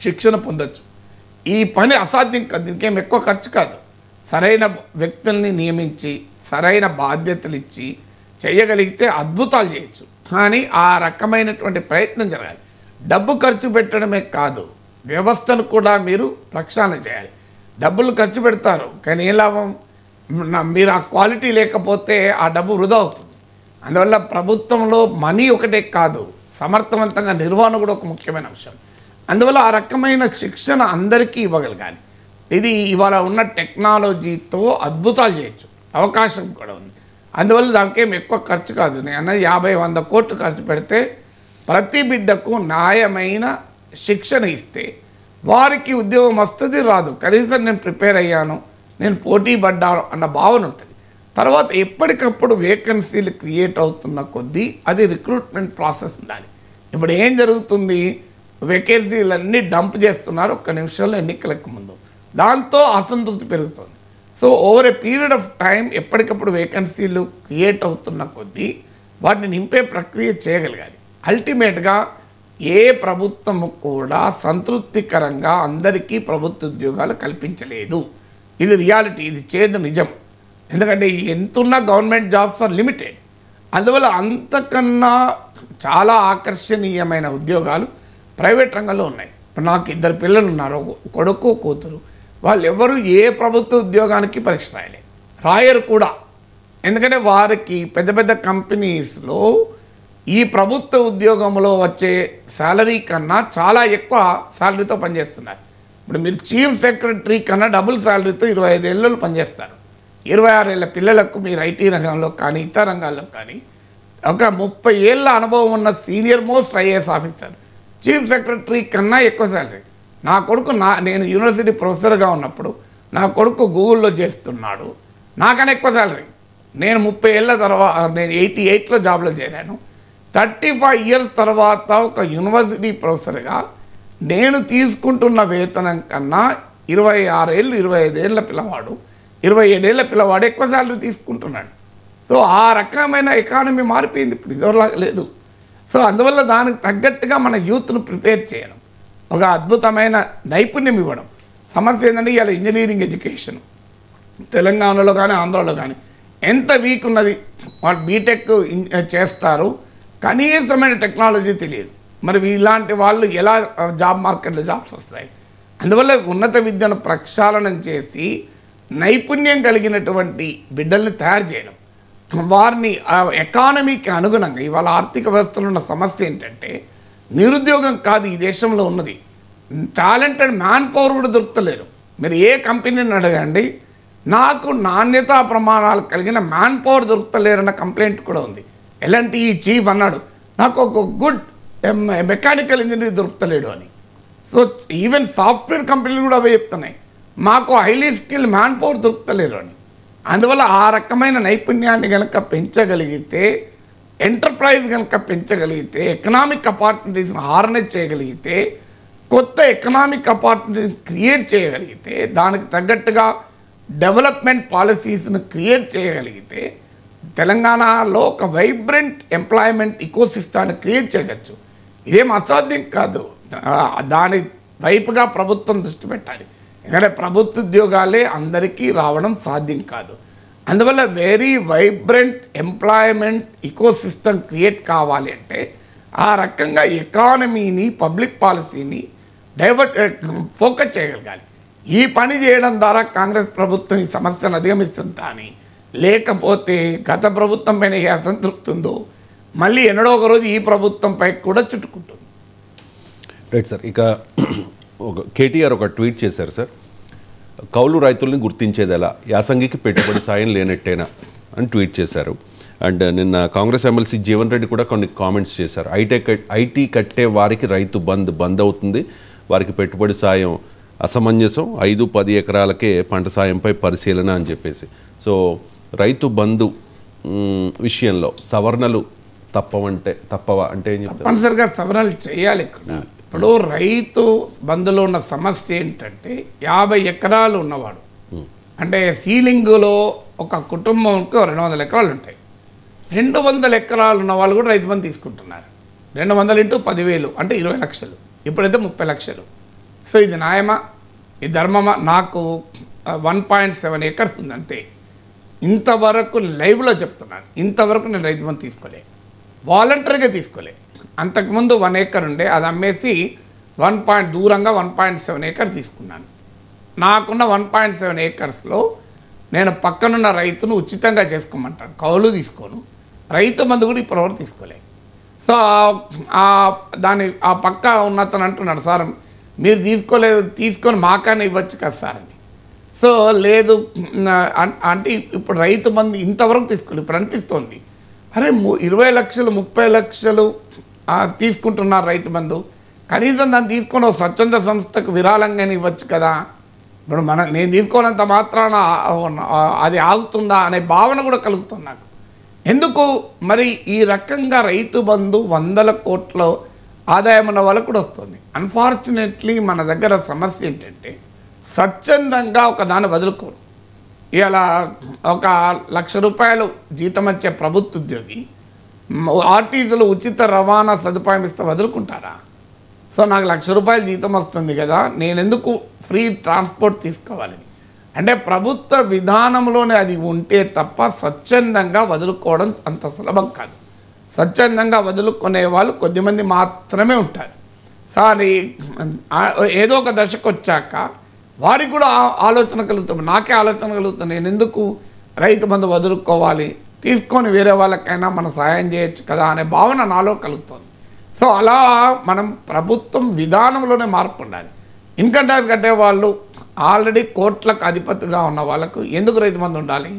శిక్షణ పొందొచ్చు. ఈ పని అసాధ్యం కాదు, దీనికేం ఎక్కువ ఖర్చు కాదు. సరైన వ్యక్తుల్ని నియమించి సరైన బాధ్యతలు ఇచ్చి చేయగలిగితే అద్భుతాలు చేయొచ్చు. కానీ ఆ రకమైనటువంటి ప్రయత్నం జరగాలి. డబ్బు ఖర్చు పెట్టడమే కాదు, వ్యవస్థను కూడా మీరు ప్రక్షాళన చేయాలి. డబ్బులు ఖర్చు పెడతారు, కానీ ఏ లాభం? మీరు ఆ క్వాలిటీ లేకపోతే ఆ డబ్బు వృధా అవుతుంది. అందువల్ల ప్రభుత్వంలో మనీ ఒకటే కాదు, సమర్థవంతంగా నిర్వహణ కూడా ఒక ముఖ్యమైన అంశం. అందువల్ల ఆ రకమైన శిక్షణ అందరికీ ఇవ్వగలగాలి. ఇది ఇవాళ ఉన్న టెక్నాలజీతో అద్భుతాలు చేయొచ్చు, అవకాశం కూడా ఉంది. అందువల్ల దానికేం ఎక్కువ ఖర్చు కాదు. నేను అన్నది 50-100 కోట్లు ఖర్చు పెడితే ప్రతి బిడ్డకు న్యాయమైన శిక్షణ ఇస్తే వారికి ఉద్యోగం వస్తుంది రాదు, కనీసం నేను ప్రిపేర్ అయ్యాను, నేను పోటీ పడ్డాను అన్న భావన ఉంటుంది. తర్వాత ఎప్పటికప్పుడు వేకెన్సీలు క్రియేట్ అవుతున్న కొద్దీ అది రిక్రూట్మెంట్ ప్రాసెస్ ఉండాలి. ఇప్పుడు ఏం జరుగుతుంది, వేకెన్సీలన్నీ డంప్ చేస్తున్నారు ఒక్క నిమిషంలో ఎన్నికలకు ముందు, దాంతో అసంతృప్తి పెరుగుతుంది. So over a period of time ఎప్పటికప్పుడు వేకెన్సీలు క్రియేట్ అవుతున్న కొద్దీ వాటిని నింపే ప్రక్రియ చేయగలగాలి. అల్టిమేట్గా ఏ ప్రభుత్వము కూడా సంతృప్తికరంగా అందరికీ ప్రభుత్వ ఉద్యోగాలు కల్పించలేదు. ఇది రియాలిటీ, ఇది చేదు నిజం. ఎందుకంటే ఎంతున్న గవర్నమెంట్ జాబ్స్ ఆర్ లిమిటెడ్. అందువల్ల అంతకన్నా చాలా ఆకర్షణీయమైన ఉద్యోగాలు ప్రైవేట్ రంగంలో ఉన్నాయి. ఇప్పుడు నాకు 2 పిల్లలు ఉన్నారు, కొడుకు కూతురు. వాళ్ళు ఎవరు ఏ ప్రభుత్వ ఉద్యోగానికి పరీక్ష రాయరు కూడా. ఎందుకంటే వారికి పెద్ద పెద్ద కంపెనీస్లో ఈ ప్రభుత్వ ఉద్యోగంలో వచ్చే శాలరీ కన్నా చాలా ఎక్కువ శాలరీతో పనిచేస్తున్నారు. ఇప్పుడు మీరు చీఫ్ సెక్రటరీ కన్నా డబుల్ శాలరీతో 25 ఏళ్ళు పనిచేస్తారు. 26 ఏళ్ళ పిల్లలకు మీరు ఐటీ రంగంలో కానీ ఇతర రంగాల్లో కానీ ఒక 30 ఏళ్ళ అనుభవం ఉన్న senior most IAS officer chief secretary కన్నా ఎక్కువ శాలరీ. నా కొడుకు నేను యూనివర్సిటీ ప్రొఫెసర్గా ఉన్నప్పుడు నా కొడుకు గూగుల్లో చేస్తున్నాడు, నాకన్నా ఎక్కువ శాలరీ. నేను 30 ఏళ్ళ తర్వాత నేను 88లో జాబ్లో చేరాను. 35 ఇయర్స్ తర్వాత ఒక యూనివర్సిటీ ప్రొఫెసర్గా నేను తీసుకుంటున్న వేతనం కన్నా 26 ఏళ్ళు 25 ఏళ్ళ పిల్లవాడు 27 ఏళ్ళ పిల్లవాడు ఎక్కువ శాలరీ తీసుకుంటున్నాడు. సో ఆ రకమైన ఎకానమీ మారిపోయింది, ఇప్పుడు ఇదివరలాగా లేదు. సో అందువల్ల దానికి తగ్గట్టుగా మన యూత్ను ప్రిపేర్ చేయడం, ఒక అద్భుతమైన నైపుణ్యం ఇవ్వడం, సమస్య ఏంటంటే ఇవాళ ఇంజనీరింగ్ ఎడ్యుకేషన్ తెలంగాణలో కానీ ఆంధ్రాలో కానీ ఎంత వీక్ ఉన్నది. వాళ్ళు బీటెక్ చేస్తారు, కనీసమైన టెక్నాలజీ తెలియదు. మరి ఇలాంటి వాళ్ళు ఎలా జాబ్ మార్కెట్లో జాబ్స్ వస్తాయి? అందువల్ల ఉన్నత విద్యను ప్రక్షాళనం చేసి నైపుణ్యం కలిగినటువంటి బిడ్డల్ని తయారు చేయడం, వారిని ఎకానమీకి అనుగుణంగా. ఇవాళ ఆర్థిక వ్యవస్థలో ఉన్న సమస్య ఏంటంటే నిరుద్యోగం కాదు ఈ దేశంలో ఉన్నది, టాలెంటెడ్ మ్యాన్ పవర్ కూడా దొరుకుతలేరు. మీరు ఏ కంపెనీని అడగండి, నాకు నాణ్యతా ప్రమాణాలు కలిగిన మ్యాన్ పవర్ దొరుకుతలేరన్న కంప్లైంట్ కూడా ఉంది. ఎలాంటి చీఫ్ అన్నాడు, నాకు ఒక గుడ్ మెకానికల్ ఇంజనీర్ దొరుకుతలేడు అని. సో ఈవెన్ సాఫ్ట్వేర్ కంపెనీలు కూడా అవే చెప్తున్నాయి, మాకు హైలీ స్కిల్ మ్యాన్ పవర్ దొరుకుతలేరు అని. అందువల్ల ఆ రకమైన నైపుణ్యాన్ని కనుక పెంచగలిగితే, ఎంటర్ప్రైజ్ కనుక పెంచగలిగితే, ఎకనామిక్ ఆపర్చునిటీస్ని హార్నెస్ చేయగలిగితే, కొత్త ఎకనామిక్ ఆపర్చునిటీస్ క్రియేట్ చేయగలిగితే, దానికి తగ్గట్టుగా డెవలప్మెంట్ పాలసీస్ను క్రియేట్ చేయగలిగితే తెలంగాణలో ఒక వైబ్రెంట్ ఎంప్లాయ్మెంట్ ఇకోసిస్టాన్ని క్రియేట్ చేయవచ్చు. ఇదేం అసాధ్యం కాదు. దాని వైపుగా ప్రభుత్వం దృష్టి పెట్టాలి. ఎందుకంటే ప్రభుత్వ ఉద్యోగాలే అందరికీ రావడం సాధ్యం కాదు. అందువల్ల very vibrant employment ecosystem create కావాలి అంటే ఆ రకంగా ఎకానమీని, పబ్లిక్ పాలసీని ఫోకస్ చేయగలగాలి. ఈ పని చేయడం ద్వారా కాంగ్రెస్ ప్రభుత్వం ఈ సమస్యను అధిగమిస్తుంది. కానీ లేకపోతే గత ప్రభుత్వం పైన ఏ అసంతృప్తి ఉందో మళ్ళీ ఎన్నడో ఒక రోజు ఈ ప్రభుత్వంపై కూడా చుట్టుకుంటుంది. Right sir. ఇక కేటీఆర్ ఒక ట్వీట్ చేశారు సార్, కౌలు రైతుల్ని గుర్తించేది ఎలా, యాసంగికి పెట్టుబడి సాయం లేనట్టేనా అని ట్వీట్ చేశారు. అండ్ నిన్న కాంగ్రెస్ ఎమ్మెల్సీ జీవన్ రెడ్డి కూడా కొన్ని కామెంట్స్ చేశారు. ఐటీ కట్టే వారికి రైతు బంద్ అవుతుంది, వారికి పెట్టుబడి సాయం అసమంజసం, 5-10 ఎకరాలకే పంట సాయంపై పరిశీలన అని చెప్పేసి. సో రైతు బంధు విషయంలో సవరణలు తప్పవా అంటే ఏం చెప్తారు? తప్పనిసరిగా సవరణలు చేయాలి. ఇప్పుడు రైతు బంధులో ఉన్న సమస్య ఏంటంటే 50 ఎకరాలు ఉన్నవాడు, అంటే సీలింగ్లో ఒక కుటుంబంకి 200 ఎకరాలు ఉంటాయి. 200 ఎకరాలు ఉన్న వాళ్ళు కూడా రైతు బంధు తీసుకుంటున్నారు. 200 × 10,000 అంటే 20 లక్షలు, ఇప్పుడైతే 30 లక్షలు. సో ఇది న్యాయమా, ఇది ధర్మమా? నాకు 1.7 ఏకర్స్ ఉంది అంతే. ఇంతవరకు లైవ్లో చెప్తున్నాను, ఇంతవరకు నేను రైతు బంధు తీసుకోలే, వాలంటరీగా తీసుకోలే. అంతకుముందు 1 ఏకర్ ఉండే, అది అమ్మేసి దూరంగా 1.7 ఏకర్ తీసుకున్నాను. నాకున్న 1.7 ఏకర్స్లో నేను పక్కనున్న రైతును ఉచితంగా చేసుకోమంటాను, కౌలు తీసుకోను, రైతు బంధు కూడా ఇప్పటివరకు తీసుకోలే. సో ఆ పక్క ఉన్నతను అంటున్నాడు, సార్ మీరు తీసుకోలేదు, తీసుకొని మాకన్నా ఇవ్వచ్చు కదా సార్ అని. సో లేదు అంటే ఇప్పుడు రైతు బంధు ఇంతవరకు తీసుకోలేదు. ఇప్పుడు అనిపిస్తోంది, అరే 20 లక్షలు 30 లక్షలు తీసుకుంటున్నారు రైతు బంధు, కనీసం దాన్ని తీసుకొని ఒక స్వచ్ఛంద సంస్థకు విరాళంగానే ఇవ్వచ్చు కదా. ఇప్పుడు నేను తీసుకోనంత మాత్రాన అది ఆగుతుందా అనే భావన కూడా కలుగుతుంది నాకు. ఎందుకు మరి ఈ రకంగా రైతు బంధు 100 కోట్ల ఆదాయం ఉన్న వాళ్ళకు కూడా వస్తుంది. అన్ఫార్చునేట్లీ మన దగ్గర సమస్య ఏంటంటే స్వచ్ఛందంగా ఒక దాన్ని వదులుకోరు. ఇలా ఒక ₹1,00,000 జీతం వచ్చే ప్రభుత్వ ఉద్యోగి ఆర్టీసీలో ఉచిత రవాణా సదుపాయం ఇస్తే వదులుకుంటారా? సో నాకు ₹1,00,000 జీతం వస్తుంది కదా, నేను ఎందుకు ఫ్రీ ట్రాన్స్పోర్ట్ తీసుకోవాలని? అంటే ప్రభుత్వ విధానంలోనే అది ఉంటే తప్ప స్వచ్ఛందంగా వదులుకోవడం అంత సులభం కాదు. స్వచ్ఛందంగా వదులుకునే వాళ్ళు కొద్దిమంది మాత్రమే ఉంటారు. సారీ ఏదో ఒక దశకు వచ్చాక వారికి కూడా ఆలోచన కలుగుతుంది, నాకే ఆలోచన కలుగుతుంది, నేను ఎందుకు రైతు బంధు వదులుకోవాలి, తీసుకొని వేరే వాళ్ళకైనా మనం సాయం చేయొచ్చు కదా అనే భావన నాలో కలుగుతుంది. సో అలా మనం ప్రభుత్వం విధానంలోనే మార్పు ఉండాలి. ఇన్కమ్ ట్యాక్స్ కట్టే వాళ్ళు ఆల్రెడీ కోట్లకు అధిపతిగా ఉన్న వాళ్ళకు ఎందుకు రైతు బంధు ఉండాలి?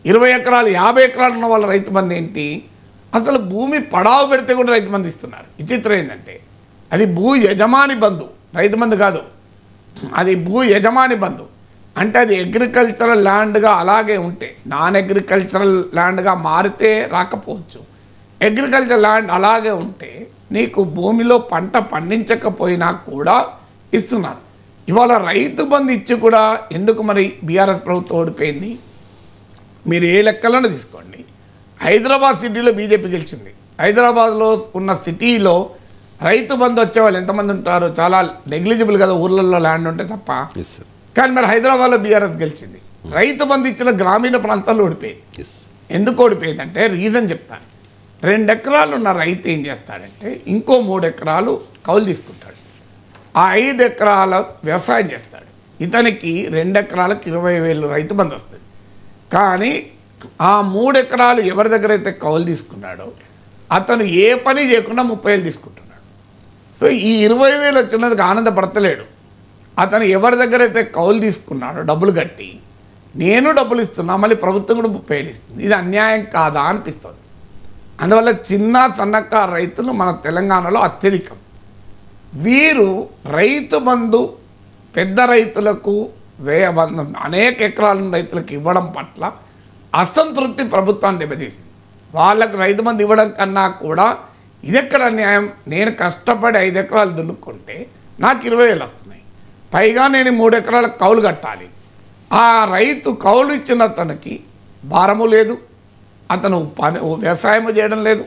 20 ఎకరాలు 50 ఎకరాలు ఉన్న వాళ్ళ రైతు బంధు ఏంటి? అసలు భూమి పడావు పెడితే కూడా రైతు బంధు ఇస్తున్నారు. విచిత్రం ఏంటంటే అది భూ యజమాని బంధు, రైతు బంధు కాదు, అది భూ యజమాని బంధు. అంటే అది అగ్రికల్చరల్ ల్యాండ్గా అలాగే ఉంటే, నాన్ అగ్రికల్చరల్ ల్యాండ్గా మారితే రాకపోవచ్చు. అగ్రికల్చర్ ల్యాండ్ అలాగే ఉంటే నీకు భూమిలో పంట పండించకపోయినా కూడా ఇస్తున్నారు. ఇవాళ రైతు బంధు ఇచ్చి కూడా ఎందుకు మరి బీఆర్ఎస్ ప్రభుత్వం ఓడిపోయింది? మీరు ఏ లెక్కలను తీసుకోండి. హైదరాబాద్ సిటీలో బీజేపీ గెలిచింది. హైదరాబాద్లో ఉన్న సిటీలో రైతు బంధు వచ్చే వాళ్ళు ఎంతమంది ఉంటారు? చాలా నెగ్లిజిబుల్ కదా, ఊర్లలో ల్యాండ్ ఉంటే తప్ప. Yes sir. కానీ మరి హైదరాబాద్లో బీఆర్ఎస్ గెలిచింది. రైతు బంధు ఇచ్చిన గ్రామీణ ప్రాంతాల్లో ఓడిపోయింది. ఎస్. ఎందుకు ఓడిపోయిందంటే రీజన్ చెప్తాను. 2 ఎకరాలు ఉన్న రైతు ఏం చేస్తాడంటే ఇంకో 3 ఎకరాలు కౌలు తీసుకుంటాడు. ఆ 5 ఎకరాల వ్యవసాయం చేస్తాడు. ఇతనికి 2 ఎకరాలకు 20,000 రైతు బంధు వస్తుంది. కానీ ఆ 3 ఎకరాలు ఎవరి దగ్గర అయితే కౌలు తీసుకున్నాడో అతను ఏ పని చేయకుండా 30,000 తీసుకుంటున్నాడు. సో ఈ 20,000 వచ్చినందుకు ఆనందపడతలేడు. అతను ఎవరి దగ్గర అయితే కౌలు తీసుకున్నాడో డబ్బులు కట్టి నేను డబ్బులు ఇస్తున్నా, మళ్ళీ ప్రభుత్వం కూడా 30,000 ఇస్తుంది. ఇది అన్యాయం కాదా అనిపిస్తుంది. అందువల్ల చిన్న సన్నకారు రైతులు మన తెలంగాణలో అత్యధికం. వీరు రైతు బంధు పెద్ద రైతులకు అనేక ఎకరాల రైతులకు ఇవ్వడం పట్ల అసంతృప్తి ప్రభుత్వాన్ని దెబ్బతీసింది. వాళ్ళకు రైతు బంధు ఇవ్వడం కన్నా కూడా ఇదెక్కడ అన్యాయం? నేను కష్టపడి 5 ఎకరాలు దున్నుకుంటే నాకు 20,000 వస్తున్నాయి, పైగా నేను 3 ఎకరాలకు కౌలు కట్టాలి. ఆ రైతు కౌలు ఇచ్చిన అతనికి భారము లేదు, అతను వ్యవసాయం చేయడం లేదు,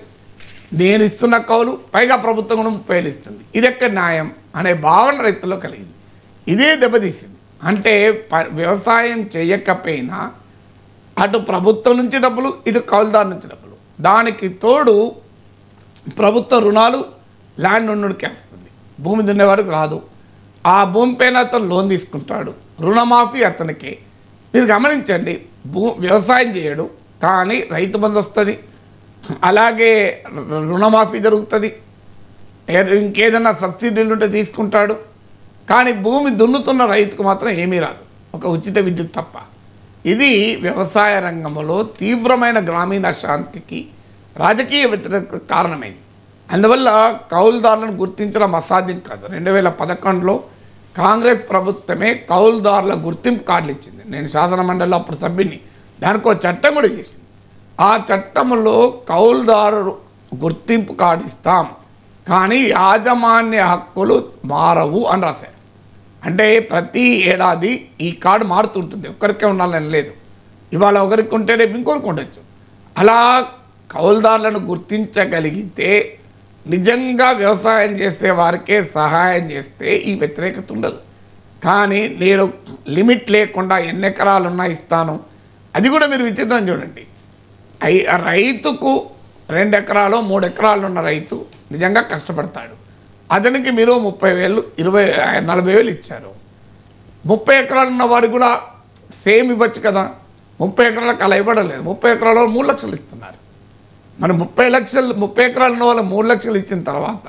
నేను ఇస్తున్న కౌలు పైగా ప్రభుత్వం కూడా 30,000 ఇస్తుంది. ఇదెక్కడ న్యాయం అనే భావన రైతుల్లో కలిగింది. ఇదే దెబ్బతీసింది. అంటే వ్యవసాయం చేయకపోయినా అటు ప్రభుత్వం నుంచి డబ్బులు, ఇటు కౌలుదారు నుంచి డబ్బులు, దానికి తోడు ప్రభుత్వ రుణాలు ల్యాండ్ ఉన్నోడికే వస్తుంది, భూమి దున్నేవాడికి రాదు. ఆ భూమి పైన అతను లోన్ తీసుకుంటాడు, రుణమాఫీ అతనికే. మీరు గమనించండి, వ్యవసాయం చేయడు కానీ రైతు బంధు వస్తుంది, అలాగే రుణమాఫీ జరుగుతుంది, ఇంకేదైనా సబ్సిడీలు ఉంటే తీసుకుంటాడు. కానీ భూమి దున్నుతున్న రైతుకు మాత్రం ఏమీ రాదు, ఒక ఉచిత విద్యుత్ తప్ప. ఇది వ్యవసాయ రంగంలో తీవ్రమైన గ్రామీణ శాంతికి రాజకీయ వ్యతిరేక కారణమైంది. అందువల్ల కౌలుదారులను గుర్తించడం అసాధ్యం కాదు. 2011లో కాంగ్రెస్ ప్రభుత్వమే కౌలుదారుల గుర్తింపు కార్డులు ఇచ్చింది. నేను శాసన మండలిలో అప్పుడు సభ్యుని, దానికి ఒక చట్టం కూడా చేసింది. ఆ చట్టంలో కౌలుదారు గుర్తింపు కార్డు ఇస్తాం కానీ యాజమాన్య హక్కులు మారవు అని రాశారు. అంటే ప్రతి ఏడాది ఈ కార్డు మారుతుంటుంది, ఒక్కరికే ఉండాలని లేదు. ఇవాళ ఒకరికి ఉంటే రేపు ఇంకొకరికి ఉండొచ్చు. అలా కౌలుదారులను గుర్తించగలిగితే నిజంగా వ్యవసాయం చేసే వారికే సహాయం చేస్తే ఈ వ్యతిరేకత ఉండదు. కానీ నేను లిమిట్ లేకుండా ఎన్ని ఎకరాలున్నా ఇస్తాను, అది కూడా మీరు విచిత్రం చూడండి. రైతుకు 2 ఎకరాలు 3 ఎకరాలు ఉన్న రైతు నిజంగా కష్టపడతాడు, అతనికి మీరు 30,000 40,000 ఇచ్చారు. 30 ఎకరాలు ఉన్న వారికి కూడా సేమ్ ఇవ్వచ్చు కదా. 30 ఎకరాలకు అలా ఇవ్వడం లేదు. 30 ఎకరాల 3 లక్షలు ఇస్తున్నారు. మనం 30 ఎకరాలు ఉన్న వాళ్ళు 3 లక్షలు ఇచ్చిన తర్వాత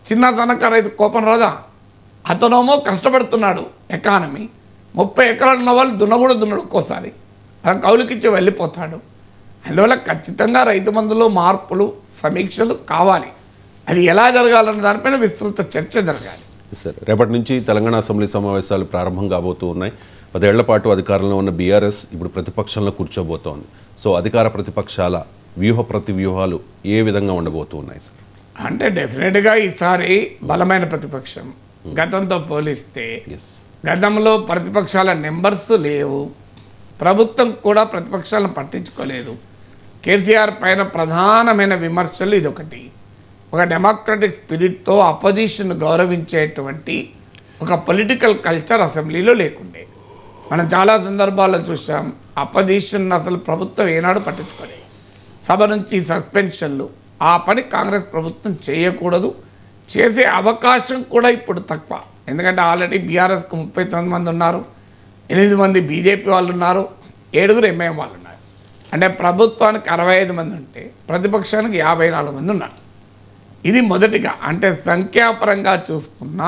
చిన్న సన్నకారు రైతు కోపం రాదా? అతనేమో కష్టపడుతున్నాడు, ఎకానమీ. 30 ఎకరాలు ఉన్న వాళ్ళు దున్నడు ఒక్కోసారి, అతను కౌలుకిచ్చి వెళ్ళిపోతాడు. అందువల్ల ఖచ్చితంగా రైతు బంధులో మార్పులు సమీక్షలు కావాలి. అది ఎలా జరగాలన్న దానిపైన విస్తృత చర్చ జరగాలి. సార్, రేపటి నుంచి తెలంగాణ అసెంబ్లీ సమావేశాలు ప్రారంభం కాబోతూ ఉన్నాయి. 10 ఏళ్ల పాటు అధికారంలో ఉన్న బీఆర్ఎస్ ఇప్పుడు ప్రతిపక్షంలో కూర్చోబోతోంది. సో అధికార ప్రతిపక్షాల ప్రతివ్యూహాలు ఏ విధంగా ఉండబోతూ ఉన్నాయి సార్? అంటే డెఫినెట్గా ఈసారి బలమైన ప్రతిపక్షం. గతంతో పోలిస్తే గతంలో ప్రతిపక్షాల నెంబర్స్ లేవు, ప్రభుత్వం కూడా ప్రతిపక్షాలను పట్టించుకోలేదు. కేసీఆర్ పైన ప్రధానమైన విమర్శలు ఇదొకటి. ఒక డెమోక్రటిక్ స్పిరిట్తో అపోజిషన్ గౌరవించేటువంటి ఒక పొలిటికల్ కల్చర్ అసెంబ్లీలో లేకుండే. మనం చాలా సందర్భాల్లో చూసాం, అపోజిషన్ అసలు ప్రభుత్వం ఏనాడు పట్టించుకోలేదు. సభ నుంచి సస్పెన్షన్లు, ఆ పని కాంగ్రెస్ ప్రభుత్వం చేయకూడదు, చేసే అవకాశం కూడా ఇప్పుడు తక్కువ. ఎందుకంటే ఆల్రెడీ బీఆర్ఎస్కు 39 మంది ఉన్నారు, 8 మంది బీజేపీ వాళ్ళు ఉన్నారు, 7 ఎంఐఎం వాళ్ళు ఉన్నారు. అంటే ప్రభుత్వానికి 65 మంది ఉంటే ప్రతిపక్షానికి 54 మంది ఉన్నారు. ఇది మొదటిగా. అంటే సంఖ్యాపరంగా చూసుకున్న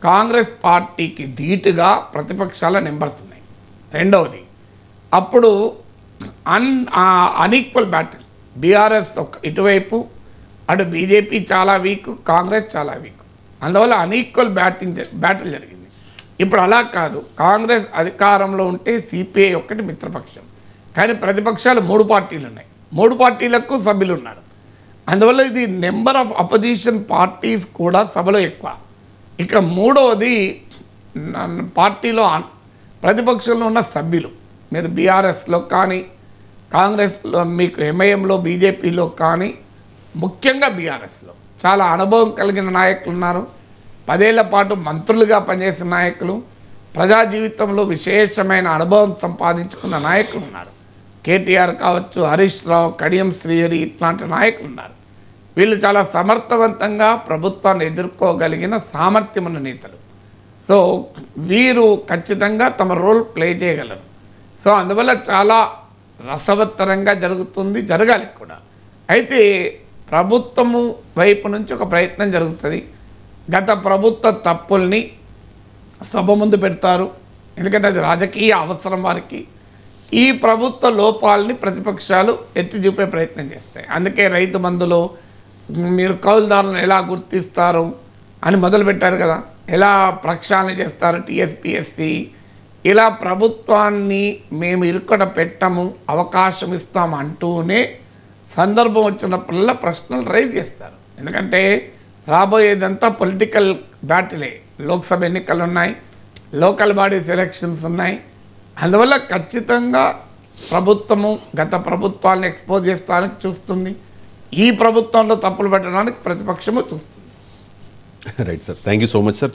కాంగ్రెస్ పార్టీకి ధీటుగా ప్రతిపక్షాల నెంబర్స్ ఉన్నాయి. రెండవది, అప్పుడు అన్ఈక్వల్ బ్యాటిల్. బీఆర్ఎస్ ఇటువైపు, అటు బీజేపీ చాలా వీక్, కాంగ్రెస్ చాలా వీక్. అందువల్ల అన్ఈక్వల్ బ్యాటిల్ జరిగింది. ఇప్పుడు అలా కాదు. కాంగ్రెస్ అధికారంలో ఉంటే సిపిఐ ఒక్కటి మిత్రపక్షం, కానీ ప్రతిపక్షాలు 3 పార్టీలు ఉన్నాయి, 3 పార్టీలకు సభ్యులు ఉన్నారు. అందువల్ల ఇది నెంబర్ ఆఫ్ అపోజిషన్ పార్టీస్ కూడా సభలో ఎక్కువ. ఇక మూడవది, పార్టీలో ప్రతిపక్షంలో ఉన్న సభ్యులు. మీరు బీఆర్ఎస్లో కానీ కాంగ్రెస్లో, మీకు ఎంఐఎంలో, బీజేపీలో కానీ, ముఖ్యంగా బీఆర్ఎస్లో చాలా అనుభవం కలిగిన నాయకులు ఉన్నారు. 10 ఏళ్ల పాటు మంత్రులుగా పనిచేసిన నాయకులు, ప్రజా జీవితంలో విశేషమైన అనుభవం సంపాదించుకున్న నాయకులు ఉన్నారు. కేటీఆర్ కావచ్చు, హరీష్ రావు, కడియం శ్రీహరి ఇట్లాంటి నాయకులు ఉన్నారు. వీళ్ళు చాలా సమర్థవంతంగా ప్రభుత్వాన్ని ఎదుర్కోగలిగిన సామర్థ్యం ఉన్న నేతలు. సో వీరు ఖచ్చితంగా తమ రోల్ ప్లే చేయగలరు. సో అందువల్ల చాలా రసవత్తరంగా జరుగుతుంది, జరగాలి కూడా. అయితే ప్రభుత్వము వైపు నుంచి ఒక ప్రయత్నం జరుగుతుంది. గత ప్రభుత్వ తప్పుల్ని సభ ముందు పెడతారు, ఎందుకంటే అది రాజకీయ అవసరం వారికి. ఈ ప్రభుత్వ లోపాలని ప్రతిపక్షాలు ఎత్తి చూపే ప్రయత్నం చేస్తాయి. అందుకే రైతు బంధులో మీరు కౌలుదారులను ఎలా గుర్తిస్తారు అని మొదలుపెట్టారు కదా, ఎలా ప్రక్షాళన చేస్తారు టీఎస్పీఎస్సీ, ఇలా ప్రభుత్వాన్ని మేము ఇరుకడ పెట్టము, అవకాశం ఇస్తాం అంటూనే సందర్భం వచ్చినప్పుడల్లా ప్రశ్నలు రైజ్ చేస్తారు. ఎందుకంటే రాబోయేదంతా పొలిటికల్ బ్యాటిలే. లోక్సభ ఎన్నికలు ఉన్నాయి, లోకల్ బాడీస్ ఎలక్షన్స్ ఉన్నాయి. అందువల్ల ఖచ్చితంగా ప్రభుత్వము గత ప్రభుత్వాలను ఎక్స్పోజ్ చేస్తానికి చూస్తుంది. ఈ ప్రభుత్వంలో తప్పులు పెట్టడానికి ప్రతిపక్షము చూస్తుంది. Right sir, thank you so much sir.